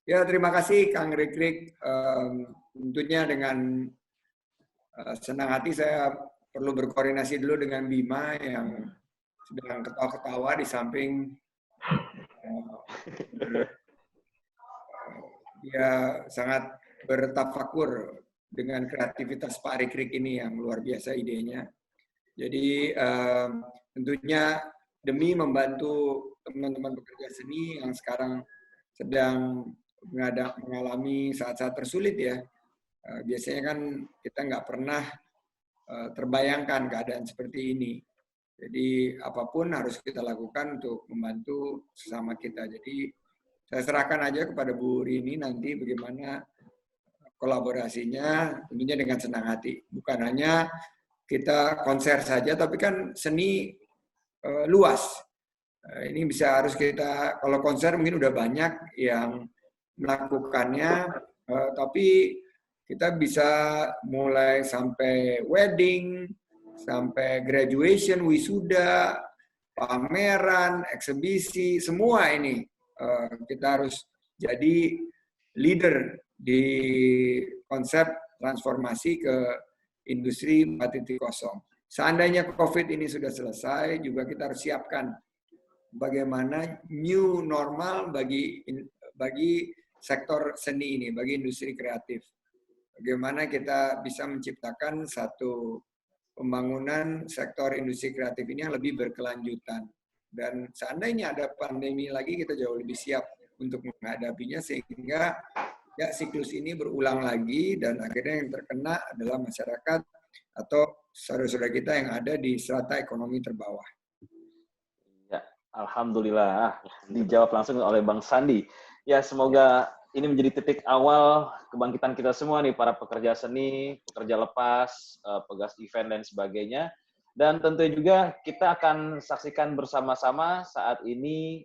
Ya, terima kasih Kang Rikrik. Tentunya dengan senang hati saya perlu berkoordinasi dulu dengan Bima yang sedang ketawa-ketawa di samping dia sangat bertafakur dengan kreativitas Pak Rikrik ini yang luar biasa idenya. Jadi tentunya demi membantu teman-teman pekerja seni yang sekarang sedang mengalami saat-saat tersulit ya. Biasanya kan kita nggak pernah terbayangkan keadaan seperti ini. Jadi apapun harus kita lakukan untuk membantu sesama kita. Jadi saya serahkan aja kepada Bu Rini nanti bagaimana kolaborasinya, tentunya dengan senang hati. Bukan hanya kita konser saja, tapi kan seni luas. Ini bisa harus kita, kalau konser mungkin udah banyak yang melakukannya, tapi kita bisa mulai sampai wedding, sampai graduation, wisuda, pameran, eksebisi, semua ini kita harus jadi leader di konsep transformasi ke industri 4.0. Seandainya COVID ini sudah selesai, juga kita harus siapkan bagaimana new normal bagi sektor seni ini, bagi industri kreatif. Bagaimana kita bisa menciptakan satu pembangunan sektor industri kreatif ini yang lebih berkelanjutan. Dan seandainya ada pandemi lagi, kita jauh lebih siap untuk menghadapinya, sehingga ya siklus ini berulang lagi, dan akhirnya yang terkena adalah masyarakat atau saudara-saudara kita yang ada di strata ekonomi terbawah. Ya, alhamdulillah dijawab langsung oleh Bang Sandi. Ya, semoga ini menjadi titik awal kebangkitan kita semua nih, para pekerja seni, pekerja lepas, pegas event dan sebagainya. Dan tentu juga kita akan saksikan bersama-sama saat ini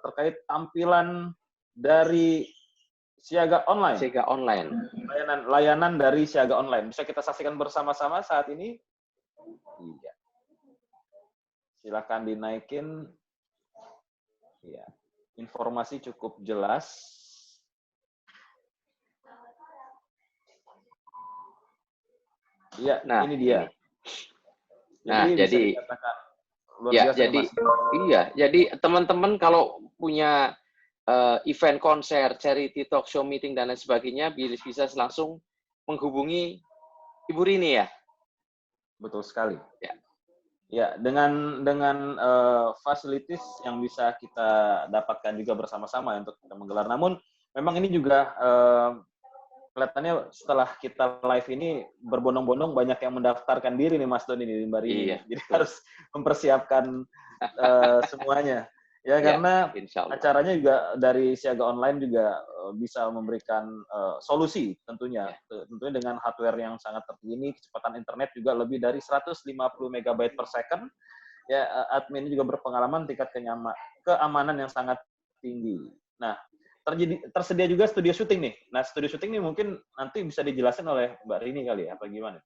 terkait tampilan dari Siaga Online. Siaga Online. Layanan dari Siaga Online. Bisa kita saksikan bersama-sama saat ini? Iya. Silakan dinaikin. Iya. Informasi cukup jelas. Iya, nah, ini dia. Jadi teman-teman kalau punya event, konser, charity, talk show, meeting dan lain sebagainya bisa langsung menghubungi Ibu Rini ya. Betul sekali. Ya. Ya, dengan fasilitas yang bisa kita dapatkan juga bersama-sama untuk kita menggelar. Namun memang ini juga kelihatannya setelah kita live ini berbondong-bondong banyak yang mendaftarkan diri nih Mas Doni nih, Mbak Rini. Iya, jadi betul. Harus mempersiapkan semuanya. Ya, karena acaranya juga dari Siaga Online juga bisa memberikan solusi tentunya. Tentunya dengan hardware yang sangat terkini, kecepatan internet juga lebih dari 150 MB per second. Ya, admin juga berpengalaman tingkat keamanan yang sangat tinggi. Nah, tersedia juga studio syuting nih. Nah, studio syuting nih mungkin nanti bisa dijelaskan oleh Mbak Rini kali ya, apa gimana?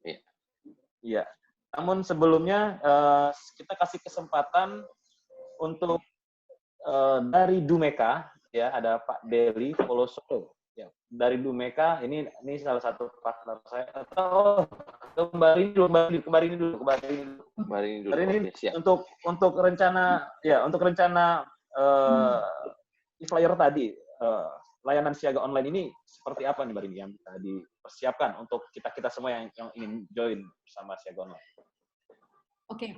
Iya. Namun sebelumnya kita kasih kesempatan untuk dari Dumeka, ya ada Pak Deli Polosolo. Ya, dari Dumeka, ini salah satu partner saya. Atau kembali dulu. Untuk rencana e-flyer tadi, layanan Siaga Online ini seperti apa nih Mbak Rini yang bisa dipersiapkan untuk kita semua yang ingin join bersama Siaga Online? Oke.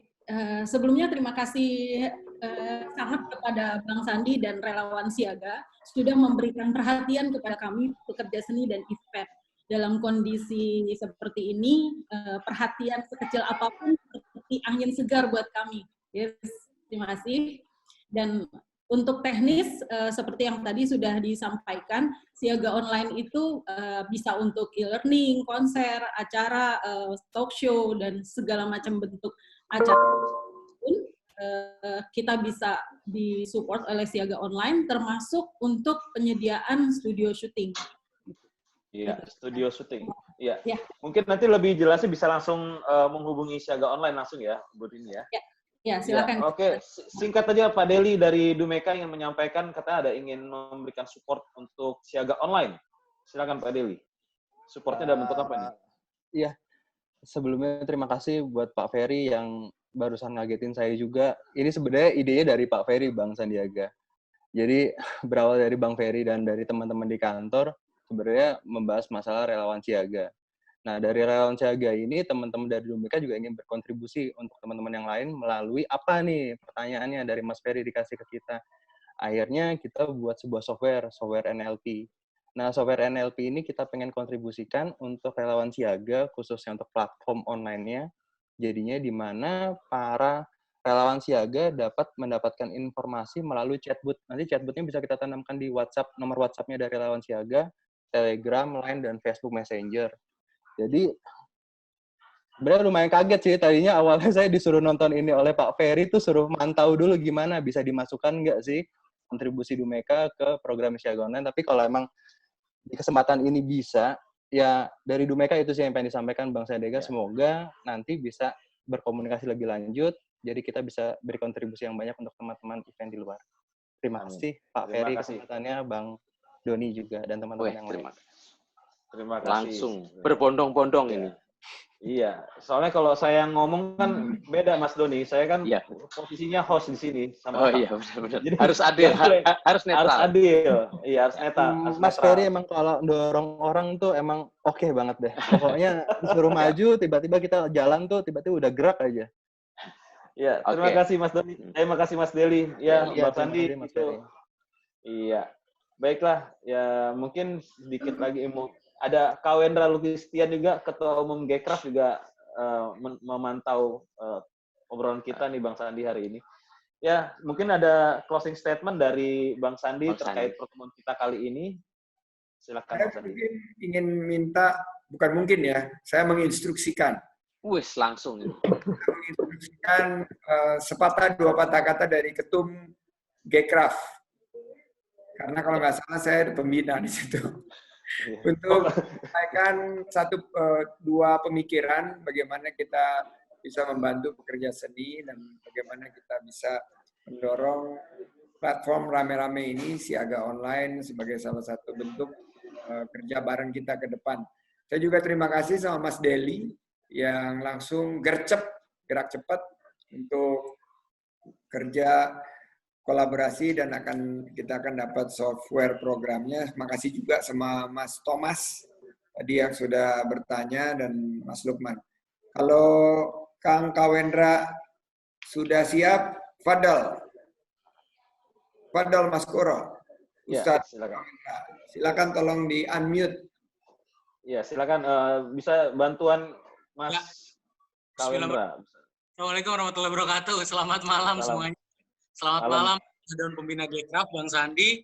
Sebelumnya terima kasih sangat kepada Bang Sandi dan relawan Siaga sudah memberikan perhatian kepada kami pekerja seni dan event. Dalam kondisi seperti ini, perhatian sekecil apapun seperti angin segar buat kami. Yes, terima kasih. Dan untuk teknis, seperti yang tadi sudah disampaikan, Siaga Online itu bisa untuk e-learning, konser, acara, talk show, dan segala macam bentuk acara pun kita bisa disupport oleh Siaga Online, termasuk untuk penyediaan studio syuting. Iya, studio syuting. Iya. Ya. Mungkin nanti lebih jelasnya bisa langsung menghubungi Siaga Online langsung ya, Bu Rini ya. Ya, silakan. Ya, oke, singkat aja Pak Deli dari Dumeka yang menyampaikan katanya ada ingin memberikan support untuk Siaga Online. Silakan Pak Deli. Supportnya dalam bentuk apa nih? Iya. Sebelumnya terima kasih buat Pak Ferry yang barusan ngagetin saya juga. Ini sebenarnya idenya dari Pak Ferry, Bang Sandiaga. Jadi berawal dari Bang Ferry dan dari teman-teman di kantor, sebenarnya membahas masalah relawan Siaga. Nah, dari relawan Siaga ini, teman-teman dari Dumeka juga ingin berkontribusi untuk teman-teman yang lain melalui apa nih pertanyaannya dari Mas Ferry dikasih ke kita. Akhirnya kita buat sebuah software NLP. Nah, software NLP ini kita pengen kontribusikan untuk relawan Siaga, khususnya untuk platform online-nya. Jadinya di mana para relawan Siaga dapat mendapatkan informasi melalui chatbot. Nanti chatbotnya bisa kita tanamkan di WhatsApp, nomor WhatsApp-nya dari relawan Siaga, Telegram, Line, dan Facebook Messenger. Jadi, sebenarnya lumayan kaget sih. Tadinya awalnya saya disuruh nonton ini oleh Pak Ferry, tuh suruh mantau dulu gimana, bisa dimasukkan nggak sih kontribusi Dumeka ke program Siaga Online. Tapi kalau emang di kesempatan ini bisa, ya dari Dumeka itu sih yang pengen disampaikan Bang Sandiaga. Semoga nanti bisa berkomunikasi lebih lanjut, jadi kita bisa beri kontribusi yang banyak untuk teman-teman event di luar. Terima kasih Pak Ferry kesempatannya, Bang Doni juga, dan teman-teman yang lain. Terima kasih. Langsung berbondong-bondong ini. Iya, soalnya kalau saya ngomong kan beda Mas Doni. Saya kan posisinya host di sini sama. Iya, benar-benar. Jadi harus adil, harus netral. Harus adil. Iya, harus netral. Mas Ferry emang kalau dorong orang tuh emang oke banget deh. Pokoknya disuruh maju, tiba-tiba kita jalan tuh tiba-tiba udah gerak aja. Iya, terima kasih Mas Doni. Terima kasih Mas Deli. Ya, Mbak Sandi. Iya. Baiklah, ya mungkin sedikit lagi ada Kawendra Lukistian juga, Ketua Umum Gekraf juga memantau obrolan kita nih Bang Sandi hari ini. Ya, mungkin ada closing statement dari Bang Sandi terkait pertemuan kita kali ini. Silakan Bang Sandi. Saya ingin minta, bukan mungkin ya, saya menginstruksikan. Wis, langsung. Menginstruksikan sepatah dua patah kata dari Ketum Gekraf. Karena kalau nggak salah saya pembina di situ. Untuk menyampaikan dua pemikiran bagaimana kita bisa membantu pekerja seni dan bagaimana kita bisa mendorong platform rame-rame ini Siaga Online sebagai salah satu bentuk kerja bareng kita ke depan. Saya juga terima kasih sama Mas Deli yang langsung gerak cepat untuk kerja kolaborasi dan kita akan dapat software programnya. Makasih juga sama Mas Thomas tadi yang sudah bertanya dan Mas Lukman. Kalau Kang Kawendra sudah siap, Fadal Mas Kuro. Ustaz, ya, silakan tolong di unmute. Ya, silakan bisa bantuan Mas Kawendra. Assalamualaikum warahmatullahi wabarakatuh. Selamat malam semuanya. Selamat malam Dewan Pembina Gcraft, Bang Sandi,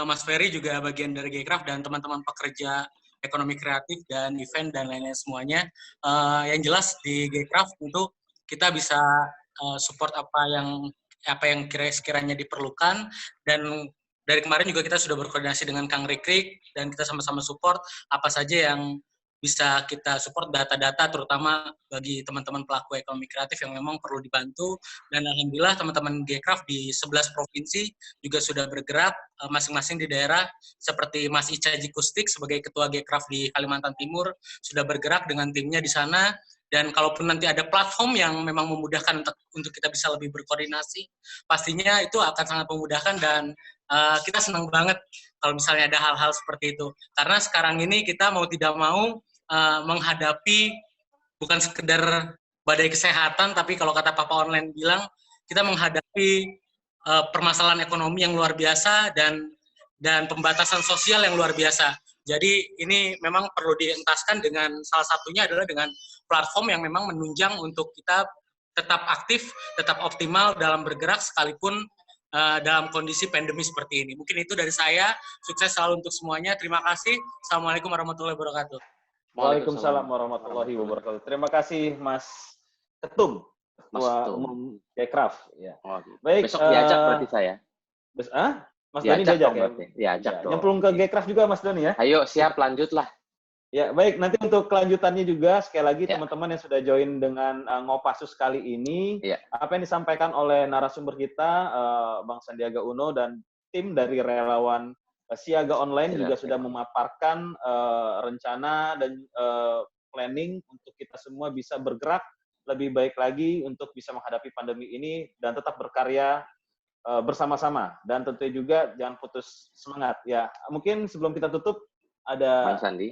Mas Ferry juga bagian dari Gcraft, dan teman-teman pekerja ekonomi kreatif dan event dan lain-lain semuanya. Yang jelas di Gcraft tentu kita bisa support apa yang sekiranya diperlukan, dan dari kemarin juga kita sudah berkoordinasi dengan Kang Rikrik dan kita sama-sama support apa saja yang bisa kita support, data-data terutama bagi teman-teman pelaku ekonomi kreatif yang memang perlu dibantu. Dan alhamdulillah teman-teman Gcraft di 11 provinsi juga sudah bergerak masing-masing di daerah, seperti Mas Ica Jikustik sebagai Ketua Gcraft di Kalimantan Timur sudah bergerak dengan timnya di sana. Dan kalaupun nanti ada platform yang memang memudahkan untuk kita bisa lebih berkoordinasi, pastinya itu akan sangat memudahkan, dan kita senang banget kalau misalnya ada hal-hal seperti itu. Karena sekarang ini kita mau tidak mau menghadapi bukan sekedar badai kesehatan, tapi kalau kata Papa Online bilang, kita menghadapi permasalahan ekonomi yang luar biasa dan pembatasan sosial yang luar biasa. Jadi ini memang perlu dientaskan dengan salah satunya adalah dengan platform yang memang menunjang untuk kita tetap aktif, tetap optimal dalam bergerak sekalipun dalam kondisi pandemi seperti ini. Mungkin itu dari saya. Sukses selalu untuk semuanya. Terima kasih. Assalamualaikum warahmatullahi wabarakatuh. Waalaikumsalam warahmatullahi wabarakatuh. Terima kasih Mas Ketum, Ketua Umum Gcraft. Ya. Oh, baik. Besok diajak berarti saya. Mas Dani diajak ya? Diajak dong. Nyemplung ke Gcraft juga Mas Dani ya? Ayo, siap, lanjutlah. Ya, baik. Nanti untuk kelanjutannya juga, sekali lagi teman-teman yang sudah join dengan Ngopassus kali ini, apa yang disampaikan oleh narasumber kita, Bang Sandiaga Uno, dan tim dari relawan Siaga Online juga sudah memaparkan rencana dan planning untuk kita semua bisa bergerak lebih baik lagi untuk bisa menghadapi pandemi ini dan tetap berkarya bersama-sama. Dan tentunya juga jangan putus semangat. Ya, mungkin sebelum kita tutup, ada Bang Sandi.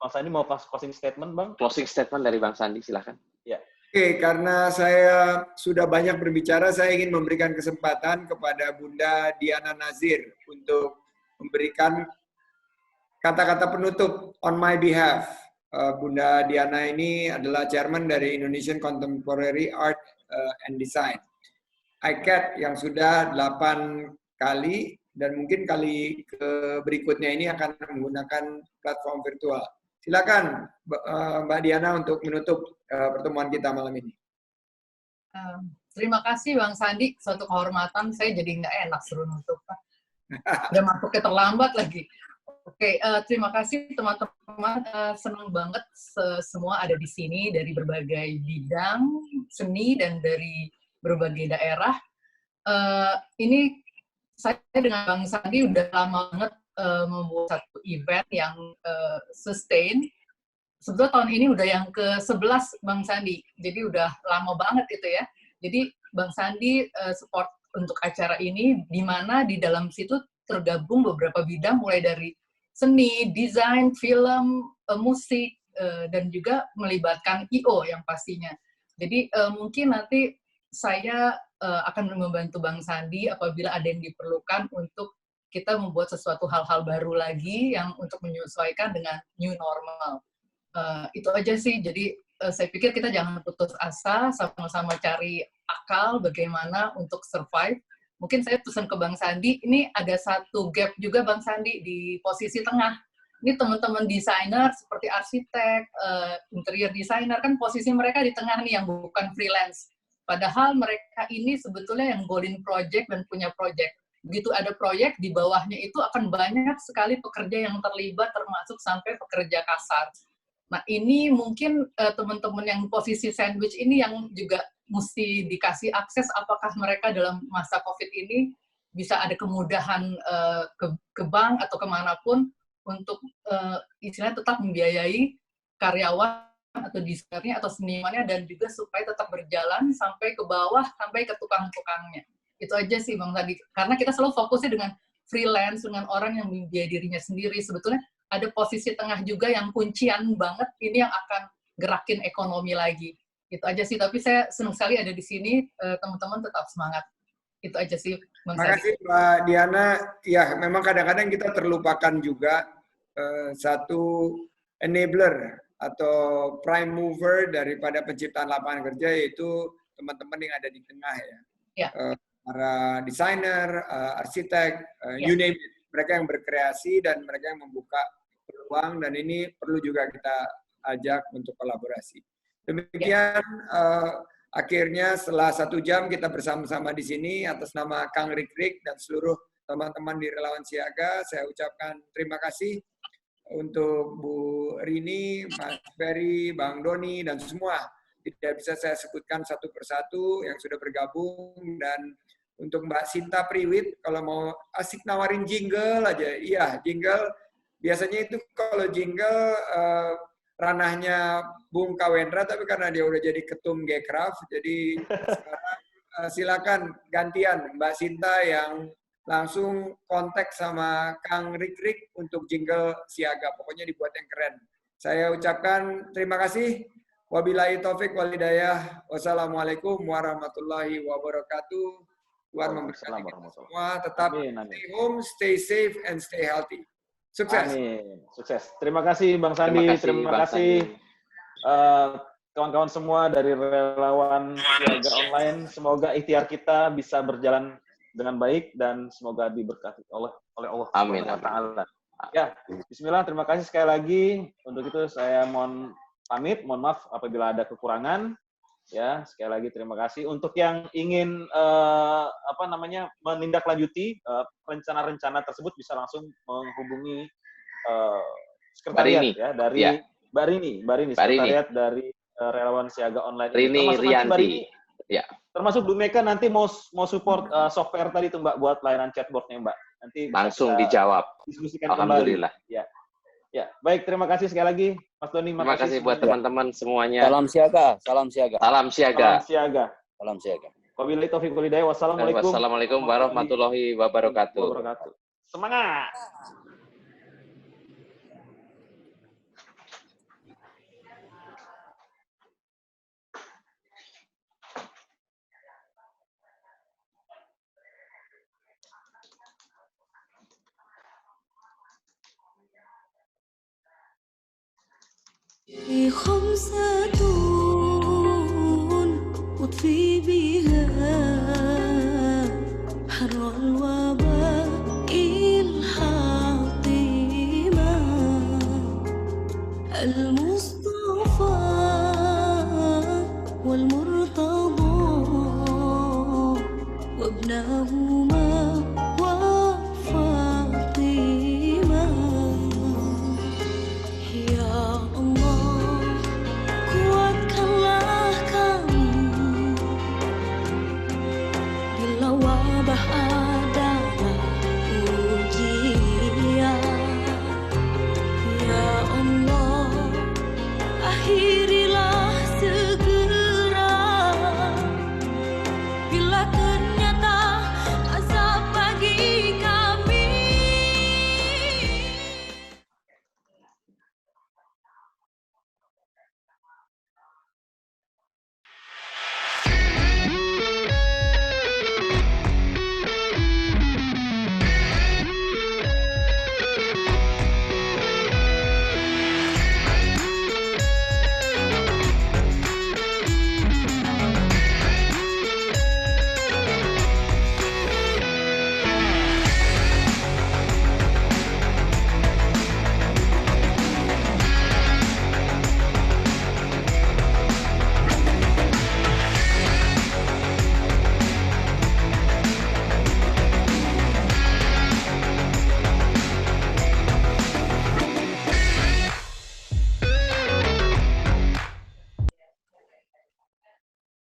Bang Sandi mau closing statement, Bang? Closing statement dari Bang Sandi, silakan. Ya. Oke, karena saya sudah banyak berbicara, saya ingin memberikan kesempatan kepada Bunda Diana Nazir untuk memberikan kata-kata penutup on my behalf. Bunda Diana ini adalah chairman dari Indonesian Contemporary Art and Design, ICAD, yang sudah 8 kali, dan mungkin kali berikutnya ini akan menggunakan platform virtual. Silakan Mbak Diana untuk menutup pertemuan kita malam ini. Terima kasih Bang Sandi, suatu kehormatan. Saya jadi nggak enak suruh nutup. Udah masuknya terlambat lagi. Oke, terima kasih teman-teman. Senang banget semua ada di sini dari berbagai bidang seni dan dari berbagai daerah. Ini saya dengan Bang Sandi udah lama banget membuat satu event yang sustain. Sebetulnya tahun ini udah yang ke-11 Bang Sandi, jadi udah lama banget itu ya. Jadi Bang Sandi support untuk acara ini, di mana di dalam situ tergabung beberapa bidang, mulai dari seni, desain, film, musik, dan juga melibatkan I.O. yang pastinya. Jadi mungkin nanti saya akan membantu Bang Sandi apabila ada yang diperlukan untuk kita membuat sesuatu hal-hal baru lagi yang untuk menyesuaikan dengan new normal. Itu aja sih. Jadi saya pikir kita jangan putus asa, sama-sama cari akal bagaimana untuk survive. Mungkin saya pesan ke Bang Sandi, ini ada satu gap juga Bang Sandi di posisi tengah. Ini teman-teman desainer seperti arsitek, interior designer, kan posisi mereka di tengah nih yang bukan freelance. Padahal mereka ini sebetulnya yang golden project dan punya project. Begitu ada proyek, di bawahnya itu akan banyak sekali pekerja yang terlibat, termasuk sampai pekerja kasar. Nah, ini mungkin teman-teman yang posisi sandwich ini yang juga mesti dikasih akses, apakah mereka dalam masa COVID ini bisa ada kemudahan ke bank atau kemanapun untuk istilahnya tetap membiayai karyawan atau desainernya atau senimannya, dan juga supaya tetap berjalan sampai ke bawah, sampai ke tukang-tukangnya. Itu aja sih Bang tadi. Karena kita selalu fokusnya dengan freelance, dengan orang yang membiayai dirinya sendiri. Sebetulnya ada posisi tengah juga yang kuncian banget, ini yang akan gerakin ekonomi lagi. Itu aja sih. Tapi saya senang sekali ada di sini, teman-teman tetap semangat. Itu aja sih Bang Terima kasih Mbak Diana. Ya, memang kadang-kadang kita terlupakan juga satu enabler atau prime mover daripada penciptaan lapangan kerja, yaitu teman-teman yang ada di tengah ya. para desainer, arsitek, you name it. Mereka yang berkreasi dan mereka yang membuka peluang, dan ini perlu juga kita ajak untuk kolaborasi. Demikian akhirnya setelah 1 jam kita bersama-sama di sini atas nama Kang Rikrik dan seluruh teman-teman di Relawan Siaga, saya ucapkan terima kasih untuk Bu Rini, Mas Ferry, Bang Doni, dan semua. Tidak bisa saya sebutkan satu persatu yang sudah bergabung, dan untuk Mbak Sinta Priwit, kalau mau asik nawarin jingle aja. Iya, jingle. Biasanya itu kalau jingle ranahnya Bung Kawendra, tapi karena dia udah jadi ketum Gekraf, jadi sekarang silakan gantian Mbak Sinta yang langsung kontak sama Kang Rikrik untuk jingle Siaga. Pokoknya dibuat yang keren. Saya ucapkan terima kasih. Wabillahi taufik wal hidayah. Wassalamualaikum warahmatullahi wabarakatuh. Tuhan memberkati kita semua. Tetap stay home, stay safe, and stay healthy. Sukses. Amin. Sukses. Terima kasih Bang Sandi. Terima kasih kawan-kawan semua dari Relawan Siaga Online. Semoga ikhtiar kita bisa berjalan dengan baik dan semoga diberkati oleh Allah. Amin. Ya, Bismillah. Terima kasih sekali lagi. Untuk itu saya mohon pamit. Mohon maaf apabila ada kekurangan. Ya, sekali lagi terima kasih. Untuk yang ingin menindaklanjuti rencana-rencana tersebut bisa langsung menghubungi sekretariat ya dari Mbak Rini, sekretariat dari Relawan Siaga Online. Rini Rianti. Ya. Termasuk Bu Meka nanti mau support software tadi tuh Mbak buat layanan chatbotnya Mbak. Nanti langsung dijawab. Diskusikan Alhamdulillah. Kembali. Ya, baik, terima kasih sekali lagi Mas Doni. Terima kasih buat teman-teman semuanya. Salam siaga, salam siaga. Salam siaga. Salam siaga. Salam siaga. Wabillahi taufiq wal hidayah. Wassalamualaikum. Wassalamualaikum warahmatullahi wabarakatuh. Semangat. خمسة أطفي بها حر الوباء الحاطمة المصطفى والمرتضى وابنهما وفاطمة يا الله kuatkanlah kami bila wabah adalah ujian. Ya Allah, akhir